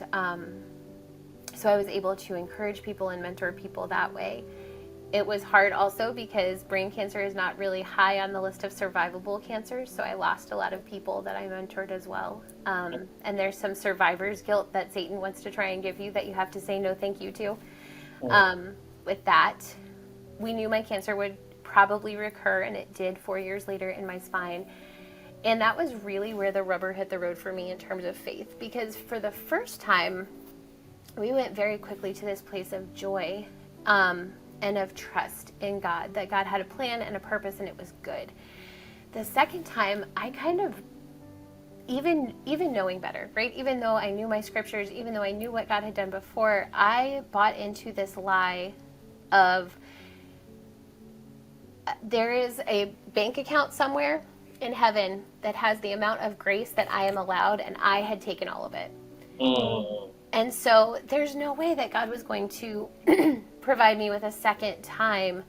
so I was able to encourage people and mentor people that way. It was hard also because brain cancer is not really high on the list of survivable cancers, so I lost a lot of people that I mentored as well. And there's some survivor's guilt that Satan wants to try and give you that you have to say no thank you to. With that, we knew my cancer would probably recur, and it did 4 years later in my spine. And that was really where the rubber hit the road for me in terms of faith, because for the first time, we went very quickly to this place of joy and of trust in God, that God had a plan and a purpose and it was good. The second time, I kind of, even knowing better, right? Even though I knew my scriptures, even though I knew what God had done before, I bought into this lie of there is a bank account somewhere in heaven that has the amount of grace that I am allowed, and I had taken all of it. And so there's no way that God was going to provide me with a second time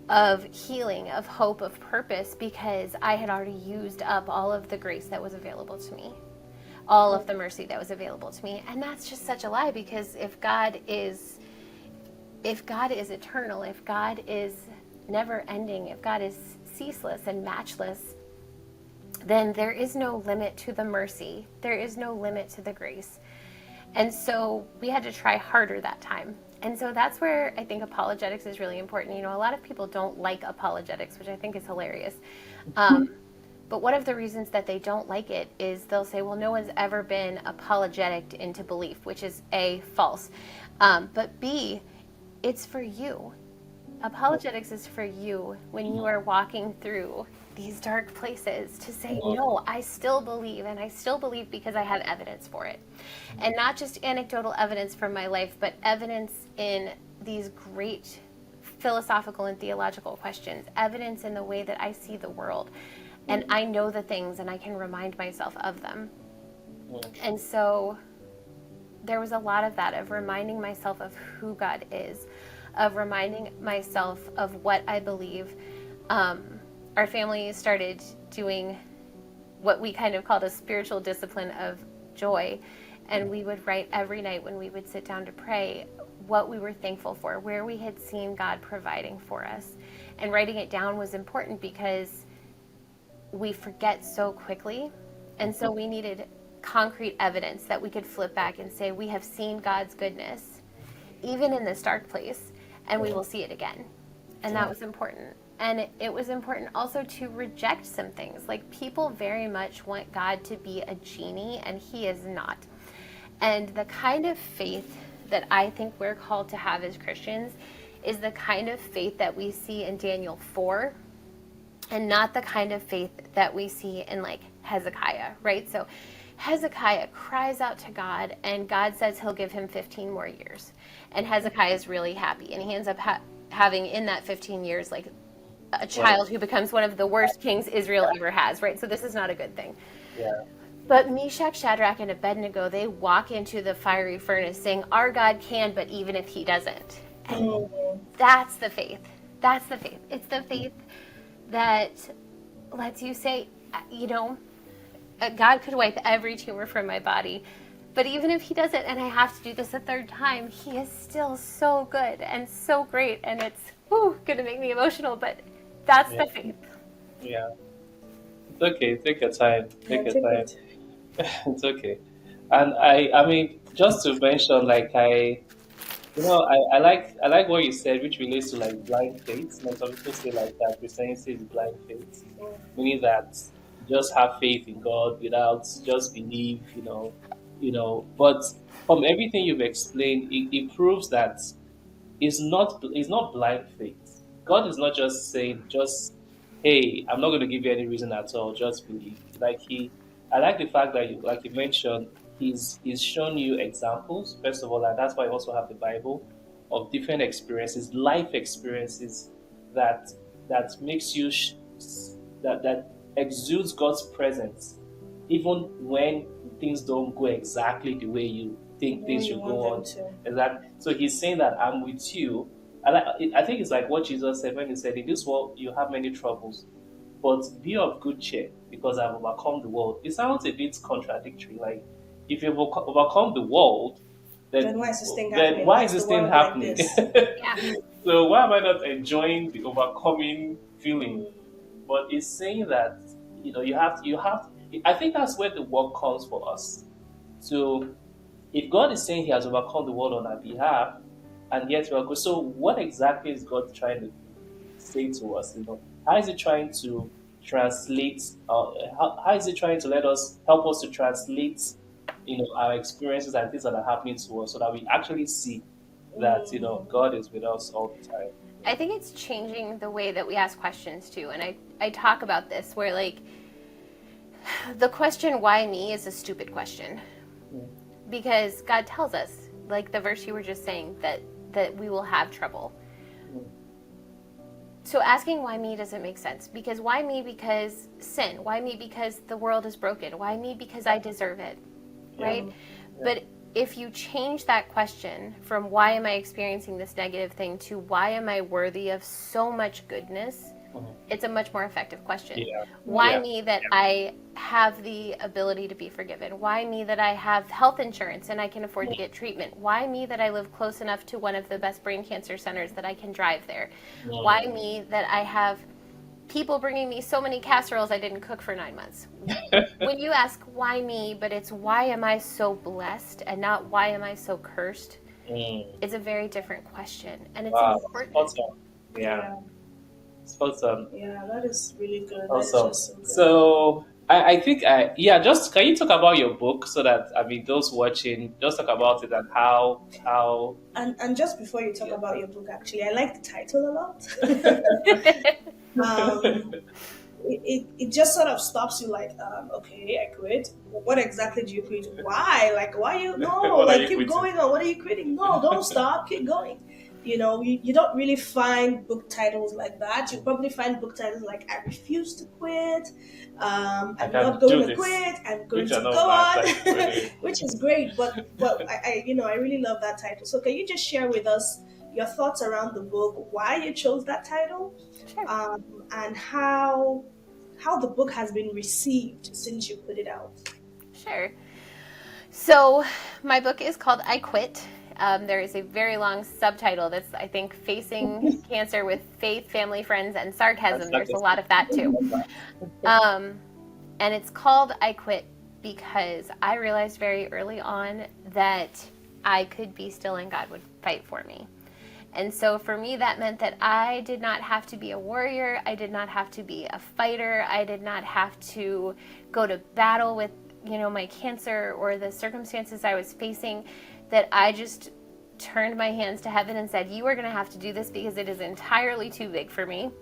of healing, of hope, of purpose, because I had already used up all of the grace that was available to me, all of the mercy that was available to me. And that's just such a lie, because if God is eternal, if God is never ending, if God is ceaseless and matchless, then there is no limit to the mercy. There is no limit to the grace. And so we had to try harder that time. And so that's where I think apologetics is really important. A lot of people don't like apologetics, which I think is hilarious. But one of the reasons that they don't like it is they'll say, well, no one's ever been apologetic into belief, which is A, false. But B, it's for you. Apologetics is for you when you are walking through these dark places to say, no, I still believe, and I still believe because I have evidence for it. And not just anecdotal evidence from my life, but evidence in these great philosophical and theological questions, evidence in the way that I see the world. And I know the things, and I can remind myself of them. And so there was a lot of that, of reminding myself of who God is, of reminding myself of what I believe. Our family started doing what we kind of called a spiritual discipline of joy. And we would write every night when we would sit down to pray what we were thankful for, where we had seen God providing for us. And writing it down was important because we forget so quickly. And so we needed concrete evidence that we could flip back and say, we have seen God's goodness, even in this dark place, and we will see it again. And that was important. And it was important also to reject some things. Like, people very much want God to be a genie, and he is not. And the kind of faith that I think we're called to have as Christians is the kind of faith that we see in Daniel 4, and not the kind of faith that we see in like Hezekiah, right? So Hezekiah cries out to God, and God says he'll give him 15 more years. And Hezekiah is really happy, and he ends up having in that 15 years like a child who becomes one of the worst kings Israel ever has, right? So this is not a good thing. Yeah. But Meshach, Shadrach, and Abednego, they walk into the fiery furnace saying, our God can, but even if he doesn't. And that's the faith. That's the faith. It's the faith that lets you say, God could wipe every tumor from my body, but even if he doesn't, and I have to do this a third time, he is still so good and so great, and it's going to make me emotional, but that's the faith. Yeah. It's okay. Take your time. Take your time. It's okay. And I mean, just to mention, like I like what you said, which relates to like blind faith. Like some people say like that Christianity is blind faith, meaning that you just have faith in God without just believe, But from everything you've explained, it proves that it's not blind faith. God is not just saying hey, I'm not going to give you any reason at all, just believe. I like the fact that like you mentioned, he's shown you examples first of all, and that's why you also have the Bible of different experiences, life experiences that makes you that exudes God's presence, even when things don't go exactly the way you think things should go on. Exactly. So he's saying that I'm with you. I think it's like what Jesus said when he said, in this world you have many troubles, but be of good cheer because I've overcome the world. It sounds a bit contradictory. Like, if you've overcome the world, then why is this thing happening? Then why is this thing happening? Yeah. So why am I not enjoying the overcoming feeling? But it's saying that you have. I think that's where the work comes for us. So if God is saying He has overcome the world on our behalf, and yet we are good, so what exactly is God trying to say to us? How is He trying to translate? How is He trying to help us to translate? Our experiences and things that are happening to us, so that we actually see that God is with us all the time. I think it's changing the way that we ask questions too, and I talk about this where like the question "why me" is a stupid question, because God tells us, like the verse you were just saying, that we will have trouble. So asking why me doesn't make sense, because why me? Because sin. Why me? Because the world is broken. Why me? Because I deserve it. Right? Yeah. But if you change that question from why am I experiencing this negative thing to why am I worthy of so much goodness, it's a much more effective question. Yeah. Why me that I have the ability to be forgiven? Why me that I have health insurance and I can afford to get treatment? Why me that I live close enough to one of the best brain cancer centers that I can drive there? Why me that I have people bringing me so many casseroles I didn't cook for 9 months? When you ask why me, but it's why am I so blessed and not why am I so cursed, it's a very different question. And it's important. Awesome. Yeah. Spot on. Yeah, that is really good. Awesome. So I think just can you talk about your book so that those watching, just talk about it and how and just before you talk about your book, actually I like the title a lot. It just sort of stops you like, okay, I quit. What exactly do you quit? Why? Like, why you? No, like, keep going on. What are you quitting? No, don't stop. Keep going. You don't really find book titles like that. You probably find book titles like I refuse to quit, I'm not going to quit, I'm going to go on, which is great. But I really love that title. So can you just share with us your thoughts around the book, why you chose that title, Sure. and how the book has been received since you put it out? Sure. So my book is called I Quit. There is a very long subtitle that's, I think, Facing Cancer with Faith, Family, Friends, and Sarcasm. There's a lot of that too. And it's called I Quit because I realized very early on that I could be still and God would fight for me. And so for me, that meant that I did not have to be a warrior. I did not have to be a fighter. I did not have to go to battle with, my cancer or the circumstances I was facing, that I just turned my hands to heaven and said, you are going to have to do this because it is entirely too big for me.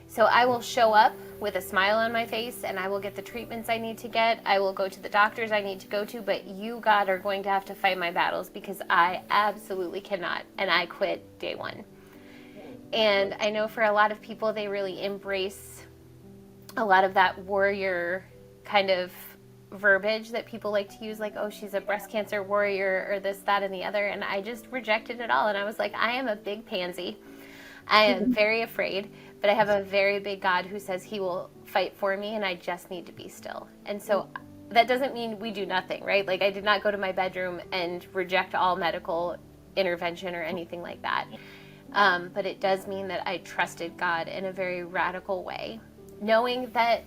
So I will show up with a smile on my face, and I will get the treatments I need to get. I will go to the doctors I need to go to, but you, God, are going to have to fight my battles, because I absolutely cannot. And I quit day one. And I know for a lot of people, they really embrace a lot of that warrior kind of verbiage that people like to use, like, oh, she's a breast cancer warrior, or this, that, and the other. And I just rejected it all. And I was like, I am a big pansy. I am very afraid, but I have a very big God who says he will fight for me, and I just need to be still. And so that doesn't mean we do nothing, right? Like, I did not go to my bedroom and reject all medical intervention or anything like that. But it does mean that I trusted God in a very radical way, knowing that,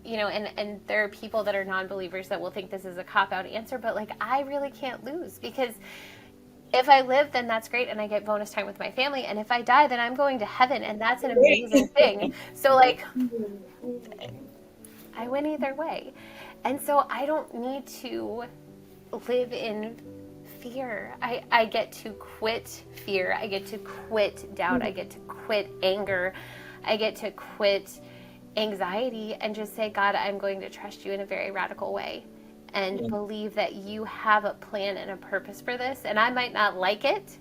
you know, and there are people that are non-believers that will think this is a cop-out answer, but like, I really can't lose, because if I live, then that's great, and I get bonus time with my family. And if I die, then I'm going to heaven, and that's an amazing thing. So, like, I win either way. And so I don't need to live in fear. I get to quit fear. I get to quit doubt. I get to quit anger. I get to quit anxiety and just say, God, I'm going to trust you in a very radical way, and believe that you have a plan and a purpose for this. And I might not like it.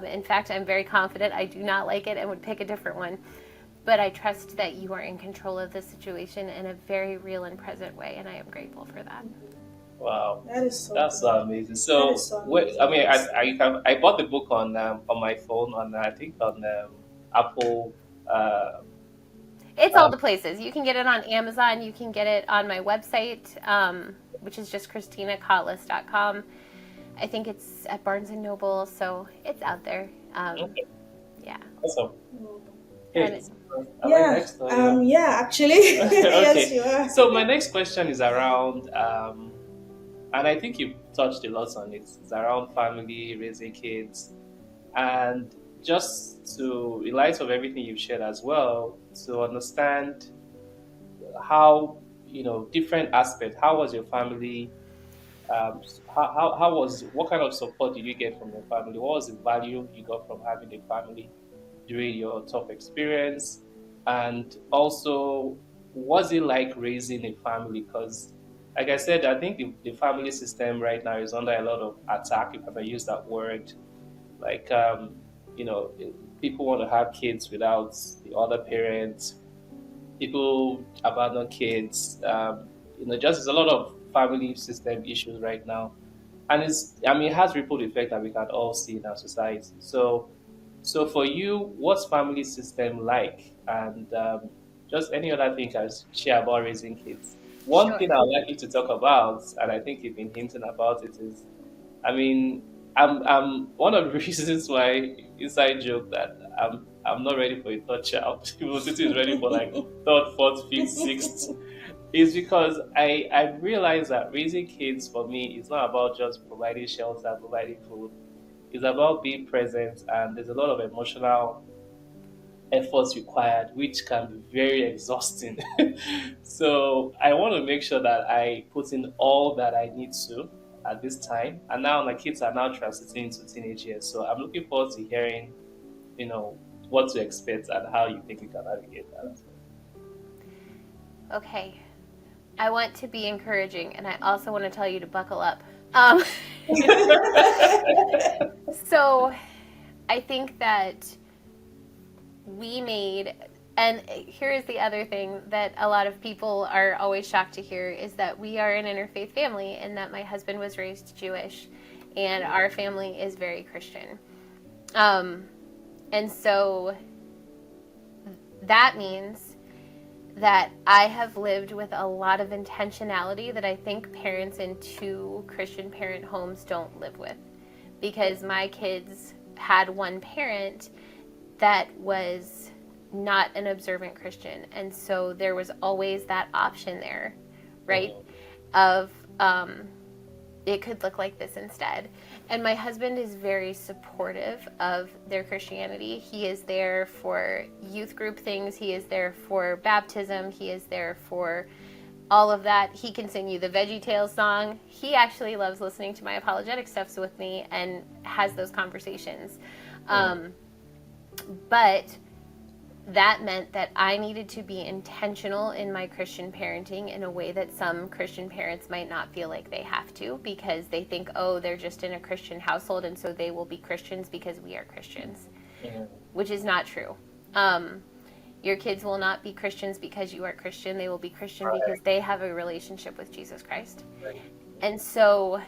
In fact, I'm very confident I do not like it and would pick a different one. But I trust that you are in control of the situation in a very real and present way, and I am grateful for that. Wow, That's so amazing. So, I bought the book on my phone, on I think on Apple. It's all the places. You can get it on Amazon. You can get it on my website, which is just KristinaKotlus.com. I think it's at Barnes & Noble, so it's out there. Okay. Yeah. Awesome. Okay. Actually. Yes, Okay. you are. So my next question is around, and I think you touched a lot on it. It's around family, raising kids, and just to, in light of everything you've shared as well, to understand how, different aspects. How was your family? How was, what kind of support did you get from your family? What was the value you got from having a family during your tough experience? And also, was it like raising a family? Because, like I said, I think the family system right now is under a lot of attack, if I can use that word. Like, you know, people want to have kids without the other parents. People abandon kids. Just there's a lot of family system issues right now, and it has ripple effect that we can all see in our society. So for you, what's family system like, and just any other thing I share about raising kids? One Sure. thing I'd like you to talk about, and I think you've been hinting about it, is, I mean, I'm one of the reasons why, inside joke, that I'm not ready for a third child. People think is ready for like third, fourth, fifth, sixth. Is because I realize that raising kids for me is not about just providing shelter, providing food. It's about being present, and there's a lot of emotional efforts required, which can be very exhausting. So I want to make sure that I put in all that I need to at this time. And now my kids are now transiting into teenage years. So I'm looking forward to hearing, what to expect and how you think you can navigate that. Okay. I want to be encouraging, and I also want to tell you to buckle up. So I think that we made, and here is the other thing that a lot of people are always shocked to hear, is that we are an interfaith family, and that my husband was raised Jewish, and our family is very Christian. And so that means that I have lived with a lot of intentionality that I think parents in two Christian parent homes don't live with, because my kids had one parent that was not an observant Christian, and so there was always that option there, right? Of it could look like this instead. And my husband is very supportive of their Christianity. He is there for youth group things. He is there for baptism. He is there for all of that. He can sing you the Veggie Tales song. He actually loves listening to my apologetic stuff with me and has those conversations. But that meant that I needed to be intentional in my Christian parenting in a way that some Christian parents might not feel like they have to, because they think, oh, they're just in a Christian household and so they will be Christians because we are Christians, which is not true. Your kids will not be Christians because you are Christian. They will be Christian because they have a relationship with Jesus Christ. And so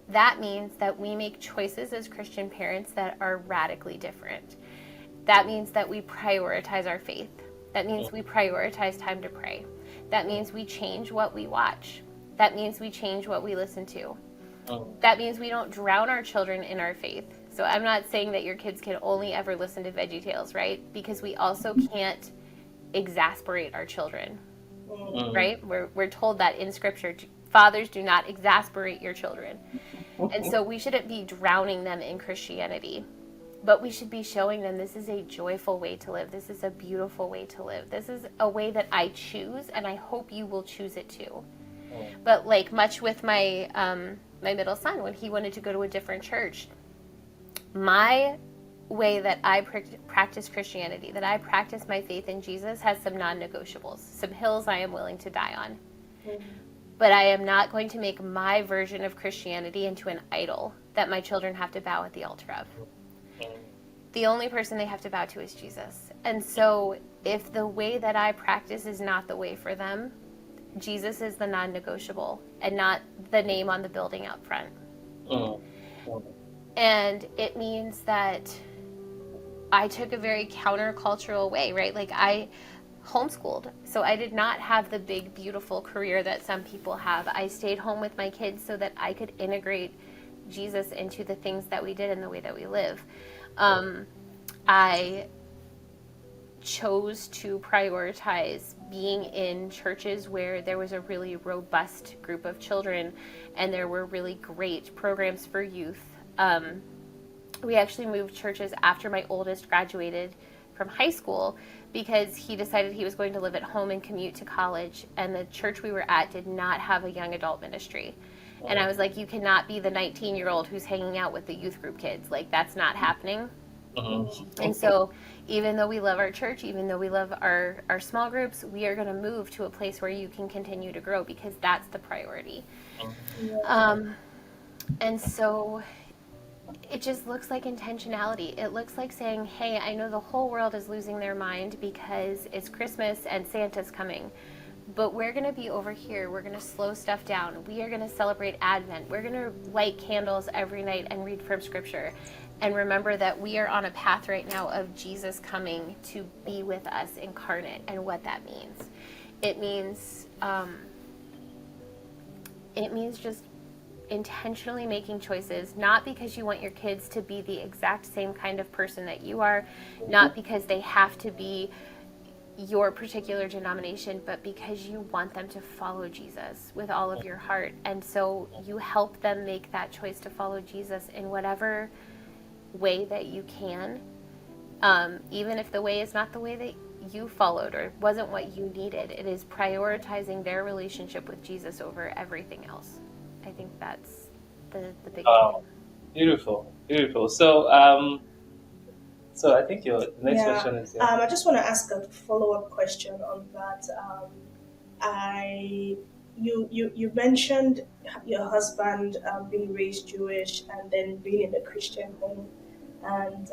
that means that we make choices as Christian parents that are radically different. That means that we prioritize our faith. That means we prioritize time to pray. That means we change what we watch. That means we change what we listen to. That means we don't drown our children in our faith. So I'm not saying that your kids can only ever listen to VeggieTales, right? Because we also can't exasperate our children, right? We're told that in Scripture, fathers, do not exasperate your children. And so we shouldn't be drowning them in Christianity. But we should be showing them this is a joyful way to live. This is a beautiful way to live. This is a way that I choose, and I hope you will choose it too. But like much with my my middle son, when he wanted to go to a different church, my way that I practice Christianity, that I practice my faith in Jesus, has some non-negotiables, some hills I am willing to die on. But I am not going to make my version of Christianity into an idol that my children have to bow at the altar of. The only person they have to bow to is Jesus. And so if the way that I practice is not the way for them, Jesus is the non-negotiable and not the name on the building out front. And it means that I took a very countercultural way, right? Like I homeschooled, so I did not have the big, beautiful career that some people have. I stayed home with my kids so that I could integrate Jesus into the things that we did and the way that we live. I chose to prioritize being in churches where there was a really robust group of children and there were really great programs for youth. We actually moved churches after my oldest graduated from high school because he decided he was going to live at home and commute to college, and the church we were at did not have a young adult ministry. And I was like, you cannot be the 19-year-old who's hanging out with the youth group kids. Like, that's not happening. And so even though we love our church, even though we love our small groups, we are going to move to a place where you can continue to grow because that's the priority. And so it just looks like intentionality. It looks like saying, hey, I know the whole world is losing their mind because it's Christmas and Santa's coming. But we're going to be over here. We're going to slow stuff down. We are going to celebrate Advent. We're going to light candles every night and read from Scripture. And remember that we are on a path right now of Jesus coming to be with us incarnate, and what that means. It means just intentionally making choices, not because you want your kids to be the exact same kind of person that you are, not because they have to be your particular denomination, but because you want them to follow Jesus with all of your heart. And so you help them make that choice to follow Jesus in whatever way that you can, even if the way is not the way that you followed or wasn't what you needed. It is prioritizing their relationship with Jesus over everything else. I think that's the big thing. Beautiful. So I think your next question is. I just want to ask a follow-up question on that. You mentioned your husband being raised Jewish and then being in a Christian home, and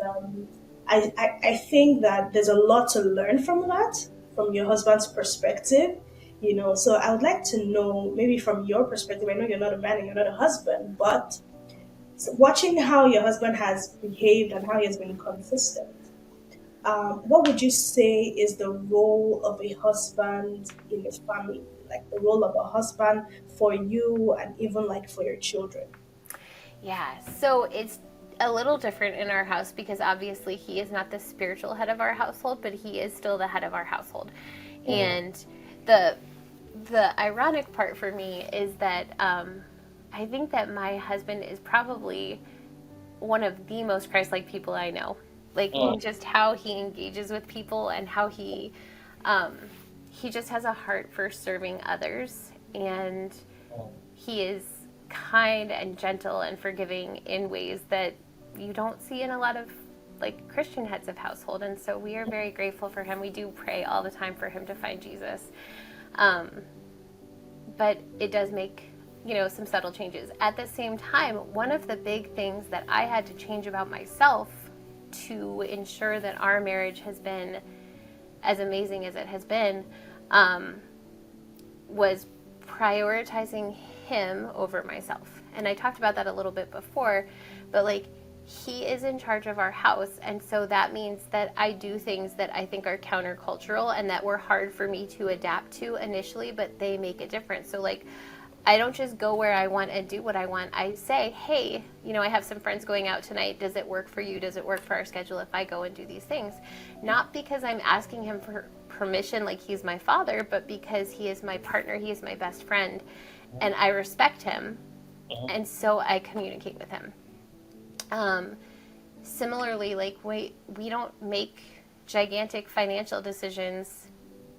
I think that there's a lot to learn from that, from your husband's perspective. So I would like to know, maybe from your perspective. I know you're not a man and you're not a husband, but watching how your husband has behaved and how he has been consistent, what would you say is the role of a husband in a family? Like the role of a husband for you and even like for your children? Yeah, so it's a little different in our house because obviously he is not the spiritual head of our household, but he is still the head of our household. And the ironic part for me is that I think that my husband is probably one of the most Christ-like people I know. Like just how he engages with people and how he just has a heart for serving others, and he is kind and gentle and forgiving in ways that you don't see in a lot of like Christian heads of household, and so we are very grateful for him. We do pray all the time for him to find Jesus. But it does make, some subtle changes. At the same time, one of the big things that I had to change about myself to ensure that our marriage has been as amazing as it has been, was prioritizing him over myself. And I talked about that a little bit before, but like, he is in charge of our house, and so that means that I do things that I think are countercultural and that were hard for me to adapt to initially, but they make a difference. So like, I don't just go where I want and do what I want. I say, hey, I have some friends going out tonight. Does it work for you? Does it work for our schedule if I go and do these things? Not because I'm asking him for permission like he's my father, but because he is my partner, he is my best friend, and I respect him, and so I communicate with him. Similarly, like we don't make gigantic financial decisions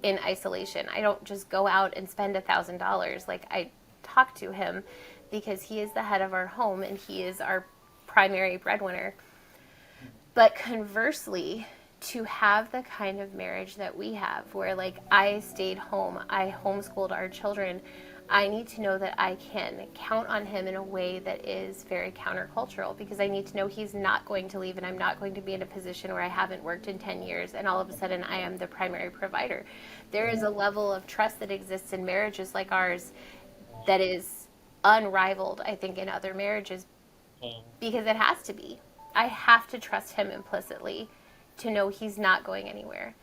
in isolation. I don't just go out and spend $1,000. Like, I talk to him because he is the head of our home and he is our primary breadwinner. But conversely, to have the kind of marriage that we have, where like I stayed home, I homeschooled our children, I need to know that I can count on him in a way that is very countercultural, because I need to know he's not going to leave and I'm not going to be in a position where I haven't worked in 10 years and all of a sudden I am the primary provider. There is a level of trust that exists in marriages like ours that is unrivaled, I think, in other marriages, because it has to be. I have to trust him implicitly to know he's not going anywhere.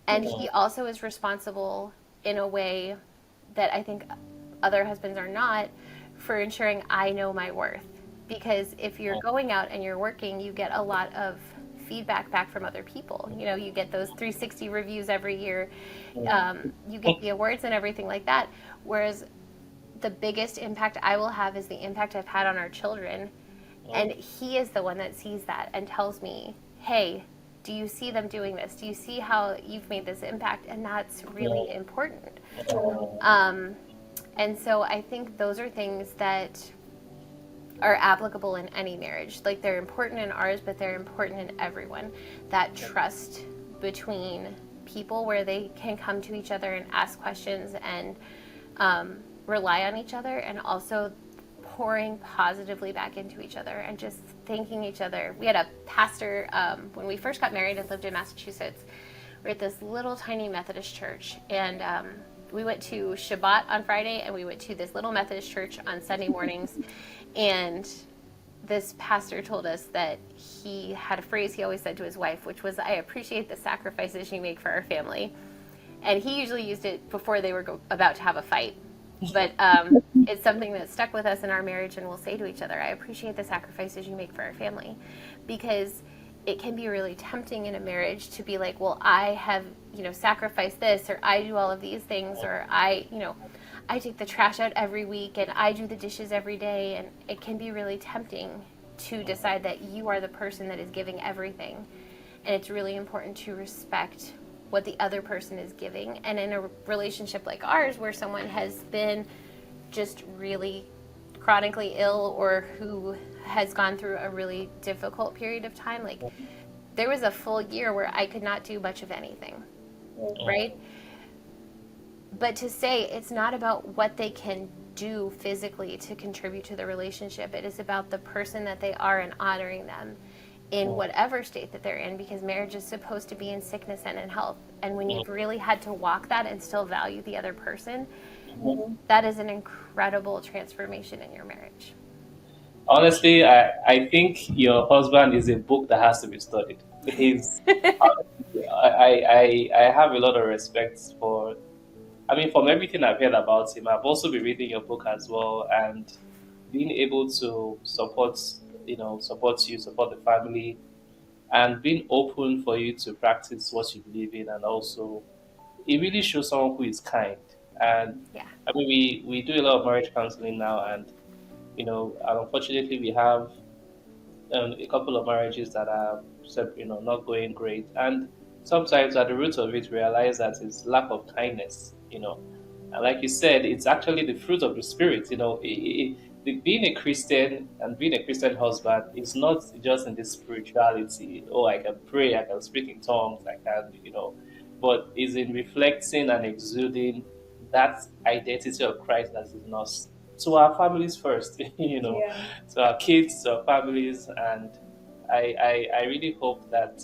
And he also is responsible in a way that I think other husbands are not, for ensuring I know my worth. Because if you're going out and you're working, you get a lot of feedback back from other people. You get those 360 reviews every year. You get the awards and everything like that. Whereas the biggest impact I will have is the impact I've had on our children. And he is the one that sees that and tells me, hey, do you see them doing this? Do you see how you've made this impact? And that's really important. And so I think those are things that are applicable in any marriage. Like, they're important in ours, but they're important in everyone. That trust between people where they can come to each other and ask questions and rely on each other, and also pouring positively back into each other and just thanking each other. We had a pastor, when we first got married and lived in Massachusetts, we were at this little tiny Methodist church, and we went to Shabbat on Friday, and we went to this little Methodist church on Sunday mornings. And this pastor told us that he had a phrase he always said to his wife, which was, I appreciate the sacrifices you make for our family. And he usually used it before they were about to have a fight. But it's something that stuck with us in our marriage, and we'll say to each other, I appreciate the sacrifices you make for our family. Because it can be really tempting in a marriage to be like, well, I have, sacrificed this, or I do all of these things, or I take the trash out every week and I do the dishes every day. And it can be really tempting to decide that you are the person that is giving everything. And it's really important to respect what the other person is giving. And in a relationship like ours, where someone has been just really chronically ill, or who has gone through a really difficult period of time, like, there was a full year where I could not do much of anything, right? But to say it's not about what they can do physically to contribute to the relationship, it is about the person that they are and honoring them in whatever state that they're in, because marriage is supposed to be in sickness and in health. And when you've really had to walk that and still value the other person, that is an incredible transformation in your marriage. Honestly, I think your husband is a book that has to be studied. He's, I have a lot of respect for, from everything I've heard about him. I've also been reading your book as well, and being able to support you, support the family, and being open for you to practice what you believe in. And also, it really shows someone who is kind. And we do a lot of marriage counseling now, and unfortunately, we have a couple of marriages that are not going great. And sometimes at the root of it, realize that it's lack of kindness. And like you said, it's actually the fruit of the spirit. being a Christian and being a Christian husband is not just in this spirituality. Oh, I can pray, I can speak in tongues, I can, but is in reflecting and exuding that identity of Christ that is in us to our families first, Yeah. to our kids, to our families, and I really hope that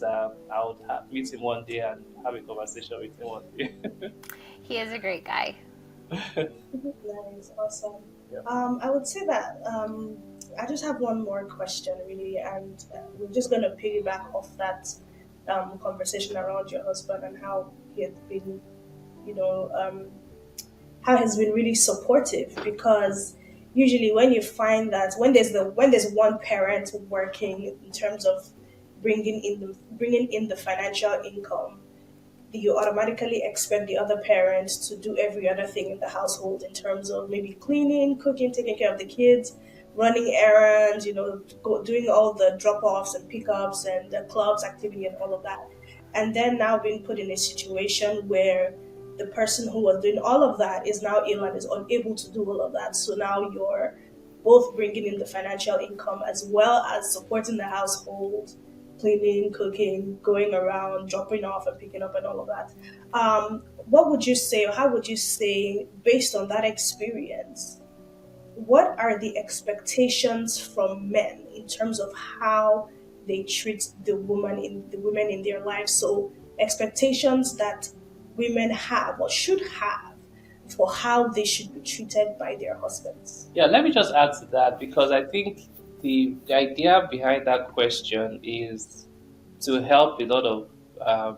I would meet him one day and have a conversation with him one day. He is a great guy. Nice, awesome. Yeah. I would say that I just have one more question, really, and we're just going to piggyback off that conversation around your husband and how he had been, you know, how he's been really supportive. Because usually, when you find that when there's one parent working in terms of bringing in the financial income, you automatically expect the other parent to do every other thing in the household in terms of maybe cleaning, cooking, taking care of the kids, running errands, doing all the drop offs and pickups and the clubs activity and all of that. And then now being put in a situation where the person who was doing all of that is now ill and is unable to do all of that. So now you're both bringing in the financial income as well as supporting the household, cleaning, cooking, going around, dropping off and picking up and all of that. What would you say, or how would you say, based on that experience, what are the expectations from men in terms of how they treat the women in their lives? So expectations that women have or should have for how they should be treated by their husbands. Yeah, let me just add to that because I think the idea behind that question is to help a lot of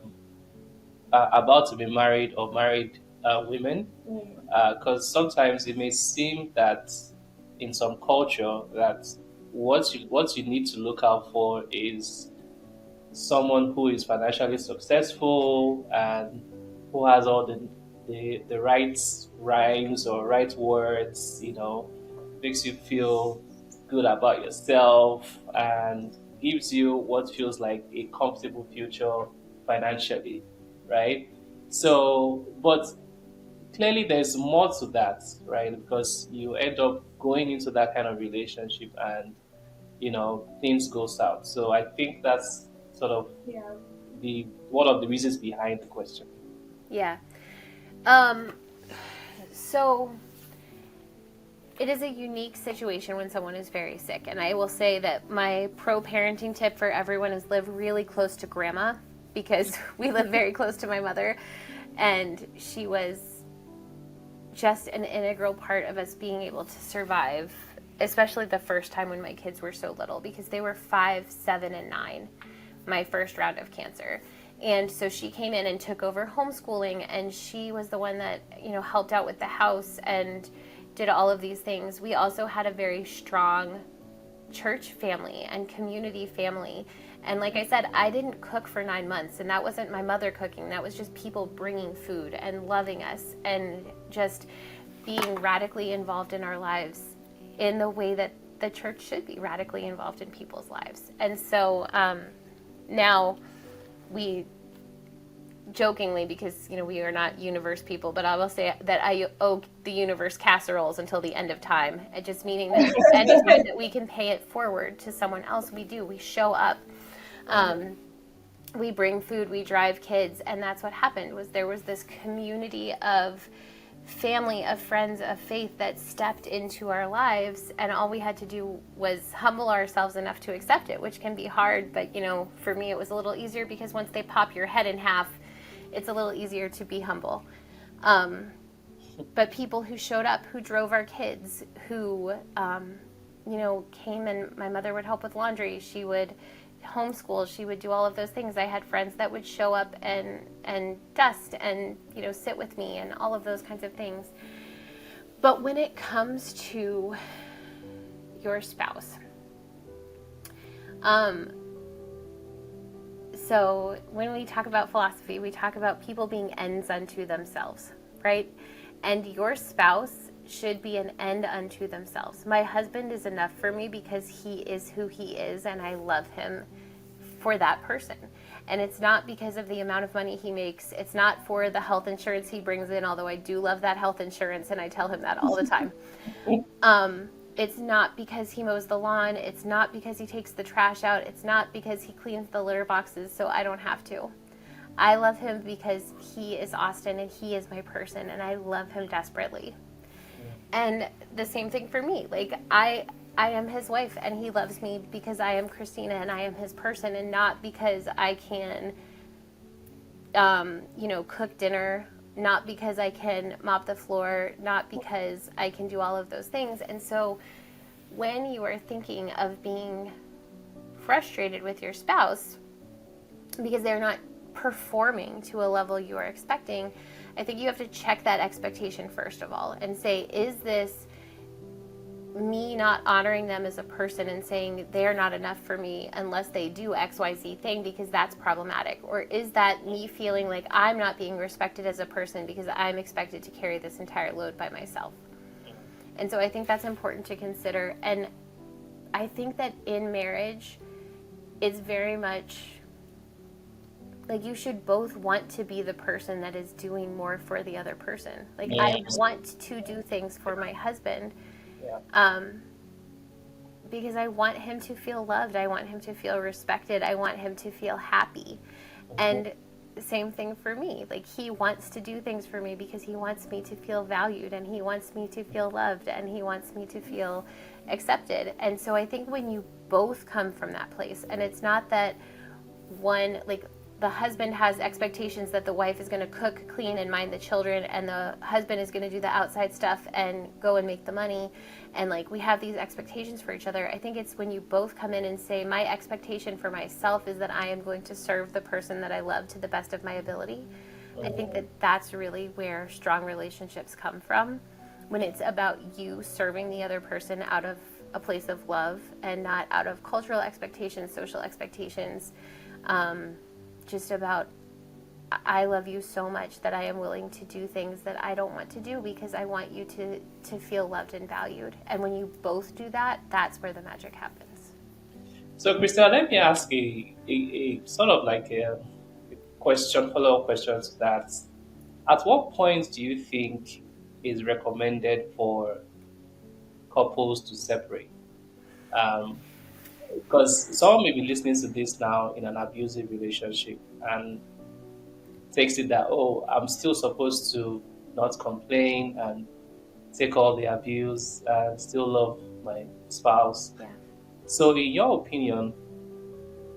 about to be married or married women, Mm. because sometimes it may seem that in some culture that what you need to look out for is someone who is financially successful and who has all the right rhymes or right words, makes you feel good about yourself and gives you what feels like a comfortable future financially, right? So, but clearly there's more to that, right? Because you end up going into that kind of relationship and things go south. So I think that's sort of Yeah. the one of the reasons behind the question. Yeah. Um, so it is a unique situation when someone is very sick. And I will say that my pro-parenting tip for everyone is live really close to grandma, because we live very close to my mother. And she was just an integral part of us being able to survive, especially the first time when my kids were so little, because they were 5, 7, and 9, my first round of cancer. And so she came in and took over homeschooling, and she was the one that, helped out with the house and did all of these things. We also had a very strong church family and community family. And like I said, I didn't cook for 9 months, and that wasn't my mother cooking. That was just people bringing food and loving us and just being radically involved in our lives in the way that the church should be radically involved in people's lives. And so now we jokingly, because we are not universe people, but I will say that I owe the universe casseroles until the end of time. It just meaning that anytime that we can pay it forward to someone else, we do. We show up. We bring food, we drive kids, and that's what happened. There was this community of family, of friends, of faith that stepped into our lives, and all we had to do was humble ourselves enough to accept it, which can be hard, but for me it was a little easier, because once they pop your head in half, it's a little easier to be humble. But people who showed up, who drove our kids, who came, and my mother would help with laundry, she would homeschool, she would do all of those things. I had friends that would show up and dust and sit with me and all of those kinds of things. But when it comes to your spouse, so when we talk about philosophy, we talk about people being ends unto themselves, right? And your spouse should be an end unto themselves. My husband is enough for me because he is who he is, and I love him for that person. And it's not because of the amount of money he makes. It's not for the health insurance he brings in, although I do love that health insurance, and I tell him that all the time. It's not because he mows the lawn. It's not because he takes the trash out. It's not because he cleans the litter boxes so I don't have to. I love him because he is Austin and he is my person, and I love him desperately. And the same thing for me. Like, I am his wife, and he loves me because I am Kristina and I am his person, and not because I can, cook dinner, not because I can mop the floor, not because I can do all of those things. And so when you are thinking of being frustrated with your spouse because they're not performing to a level you are expecting, I think you have to check that expectation first of all and say, is this me not honoring them as a person and saying they're not enough for me unless they do XYZ thing because that's problematic? Or is that me feeling like I'm not being respected as a person because I'm expected to carry this entire load by myself? And so I think that's important to consider. And I think that in marriage, it's very much like you should both want to be the person that is doing more for the other person. Like, I want to do things for my husband because I want him to feel loved. I want him to feel respected. I want him to feel happy. And same thing for me. Like, he wants to do things for me because he wants me to feel valued, and he wants me to feel loved, and he wants me to feel accepted. And so I think when you both come from that place, and it's not that one, like, the husband has expectations that the wife is going to cook, clean, and mind the children, and the husband is going to do the outside stuff and go and make the money, and like we have these expectations for each other. I think it's when you both come in and say, my expectation for myself is that I am going to serve the person that I love to the best of my ability. I think that that's really where strong relationships come from, when it's about you serving the other person out of a place of love and not out of cultural expectations, social expectations, just about, I love you so much that I am willing to do things that I don't want to do because I want you to feel loved and valued. And when you both do that, that's where the magic happens. So, Christina, let me ask a sort of like a question, follow-up question to that. At what point do you think is recommended for couples to separate? Because someone may be listening to this now in an abusive relationship and takes it that, oh, I'm still supposed to not complain and take all the abuse and still love my spouse. Yeah. So, in your opinion,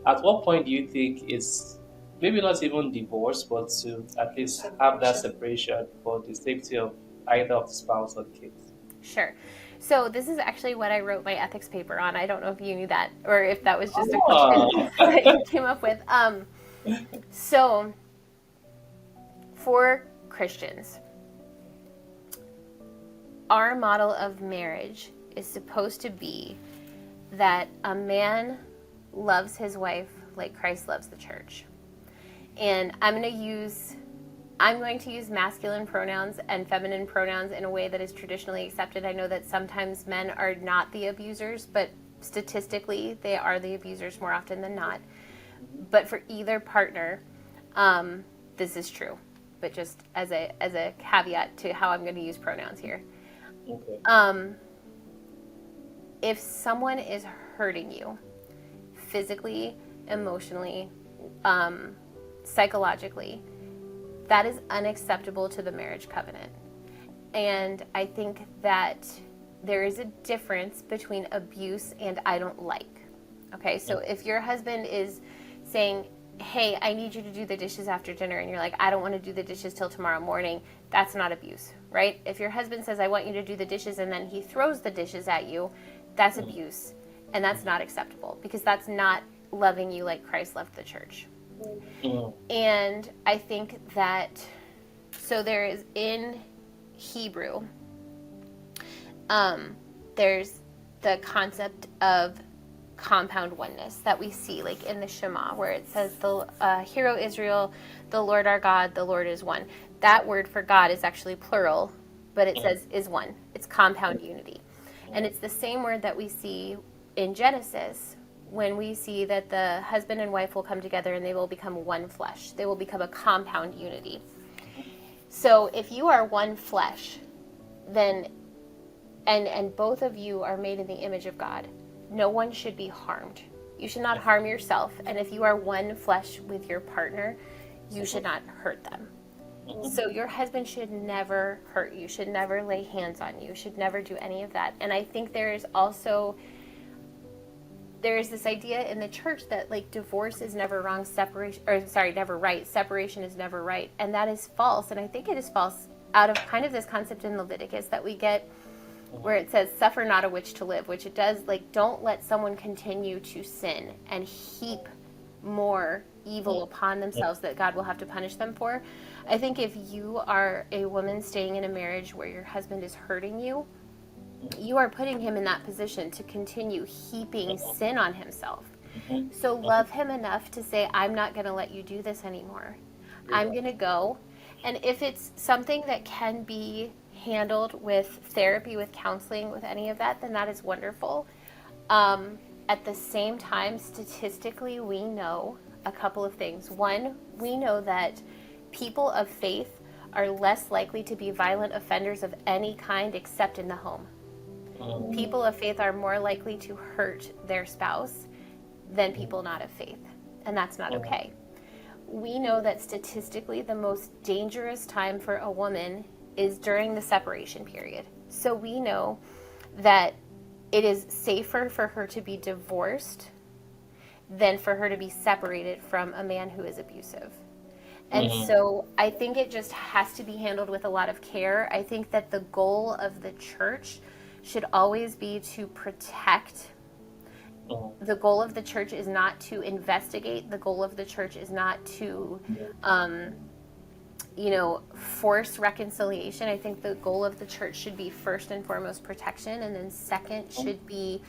at what point do you think it's maybe not even divorce, but to at least have that separation for the safety of either of the spouse or the kids? Sure. So this is actually what I wrote my ethics paper on. I don't know if you knew that or if that was just a question that you came up with. So for Christians, our model of marriage is supposed to be that a man loves his wife like Christ loves the church. And I'm going to use masculine pronouns and feminine pronouns in a way that is traditionally accepted. I know that sometimes men are not the abusers, but statistically they are the abusers more often than not. But for either partner, this is true. But just as a caveat to how I'm going to use pronouns here. Okay. If someone is hurting you physically, emotionally, psychologically, that is unacceptable to the marriage covenant. And I think that there is a difference between abuse and I don't like. Okay, so if your husband is saying, hey, I need you to do the dishes after dinner, and you're like, I don't want to do the dishes till tomorrow morning, that's not abuse, right? If your husband says, I want you to do the dishes, and then he throws the dishes at you, that's abuse. And that's not acceptable, because that's not loving you like Christ loved the church. And I think that, so there is in Hebrew, there's the concept of compound oneness that we see like in the Shema, where it says, Hear, O Israel, the Lord our God, the Lord is one. That word for God is actually plural, but it says is one. It's compound unity. And it's the same word that we see in Genesis when we see that the husband and wife will come together and they will become one flesh. They will become a compound unity. So if you are one flesh, then and both of you are made in the image of God. No one should be harmed. You should not harm yourself, and if you are one flesh with your partner, you should not hurt them. So your husband should never hurt you, should never lay hands on you, should never do any of that. And I think there is this idea in the church that like divorce is never wrong, never right, separation is never right, and that is false. And I think it is false out of kind of this concept in Leviticus that we get where it says suffer not a witch to live, which it does, like, don't let someone continue to sin and heap more evil upon themselves that God will have to punish them for. I think if you are a woman staying in a marriage where your husband is hurting you, you are putting him in that position to continue heaping sin on himself. So love him enough to say, I'm not going to let you do this anymore. I'm going to go. And if it's something that can be handled with therapy, with counseling, with any of that, then that is wonderful. At the same time, statistically, we know a couple of things. One, we know that people of faith are less likely to be violent offenders of any kind except in the home. People of faith are more likely to hurt their spouse than people not of faith, and that's not okay. We know that statistically the most dangerous time for a woman is during the separation period. So we know that it is safer for her to be divorced than for her to be separated from a man who is abusive. And so I think it just has to be handled with a lot of care. I think that the goal of the church should always be to protect. The goal of the church is not to investigate. The goal of the church is not to, force reconciliation. I think the goal of the church should be first and foremost protection, and then second should be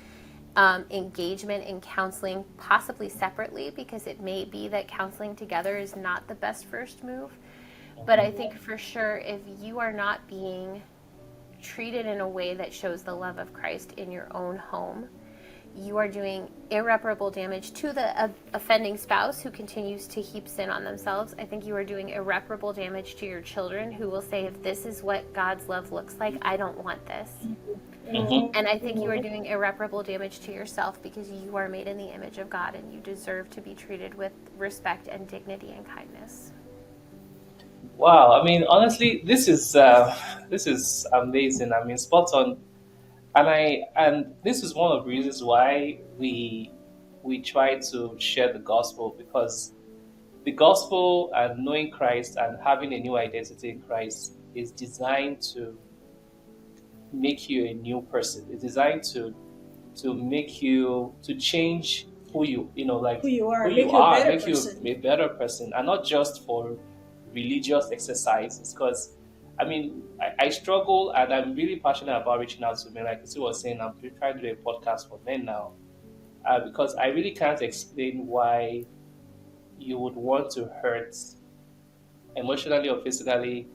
engagement in counseling, possibly separately, because it may be that counseling together is not the best first move. But I think for sure, if you are not being treated in a way that shows the love of Christ in your own home, you are doing irreparable damage to the offending spouse who continues to heap sin on themselves. I think you are doing irreparable damage to your children who will say, if this is what God's love looks like, I don't want this. And I think you are doing irreparable damage to yourself because you are made in the image of God and you deserve to be treated with respect and dignity and kindness. Wow, I mean, honestly, this is amazing. I mean, spot on. And this is one of the reasons why we try to share the gospel, because the gospel and knowing Christ and having a new identity in Christ is designed to make you a new person. It's designed to make you, to change who you like Who you are, who make you you a are, better make you person. a better person, and not just for religious exercises. Because I mean, I struggle, and I'm really passionate about reaching out to men. Like Kristina was saying, I'm trying to do a podcast for men now, because I really can't explain why you would want to hurt emotionally or physically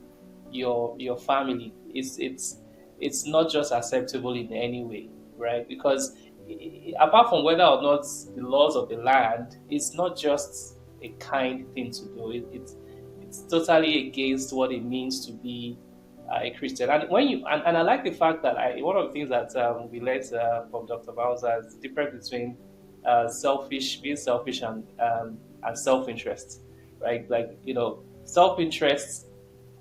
your family. It's not just acceptable in any way, right? Because apart from whether or not the laws of the land, it's not just a kind thing to do. It's totally against what it means to be a Christian. And when you and I like the fact that one of the things that we learned from Dr. Bowser is the difference between being selfish and self-interest, right? Like, self-interest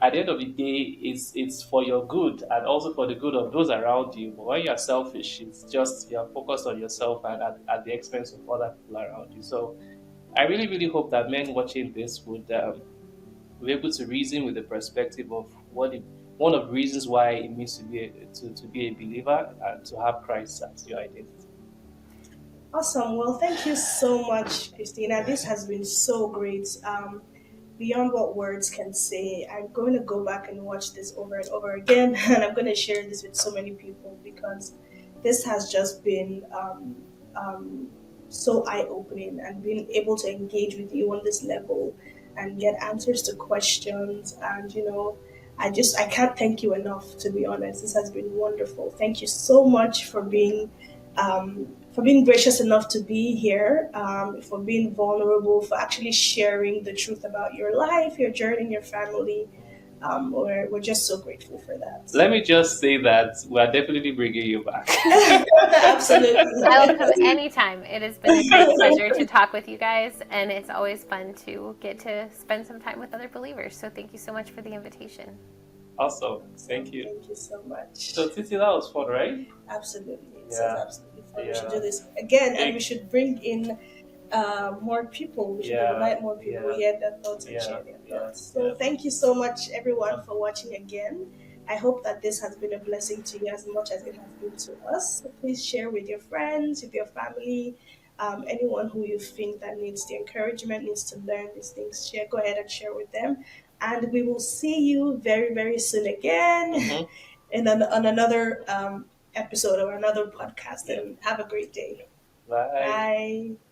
at the end of the day it's for your good and also for the good of those around you. But when you're selfish, it's just you're focused on yourself and at the expense of other people around you. So I really, really hope that men watching this would be able to reason with the perspective of one of the reasons why it means to be a believer and to have Christ as your identity. Awesome. Well, thank you so much, Kristina. This has been so great. Beyond what words can say, I'm going to go back and watch this over and over again, and I'm going to share this with so many people because this has just been so eye-opening, and being able to engage with you on this level and get answers to questions. And I can't thank you enough, to be honest. This has been wonderful. Thank you so much for being gracious enough to be here, for being vulnerable, for actually sharing the truth about your life, your journey, your family. we're just so grateful for that. Let me just say that we are definitely bringing you back. Absolutely. I'll come anytime. It has been a great pleasure to talk with you guys, and it's always fun to get to spend some time with other believers. So thank you so much for the invitation. Awesome. Thank you. Thank you so much. So, Titi, that was fun, right? Absolutely. It's Yeah. absolutely fun. We Yeah. should do this again, Yeah. and we should bring in more people. We should Yeah. invite more people Yeah. hear their thoughts and Yeah. share their Yeah. thoughts. So Yeah. thank you so much, everyone, for watching again. I hope that this has been a blessing to you as much as it has been to us. So please share with your friends, with your family, anyone who you think that needs the encouragement, needs to learn these things. Go ahead and share with them. And we will see you very, very soon again on another episode or another podcast. And have a great day. Bye. Bye.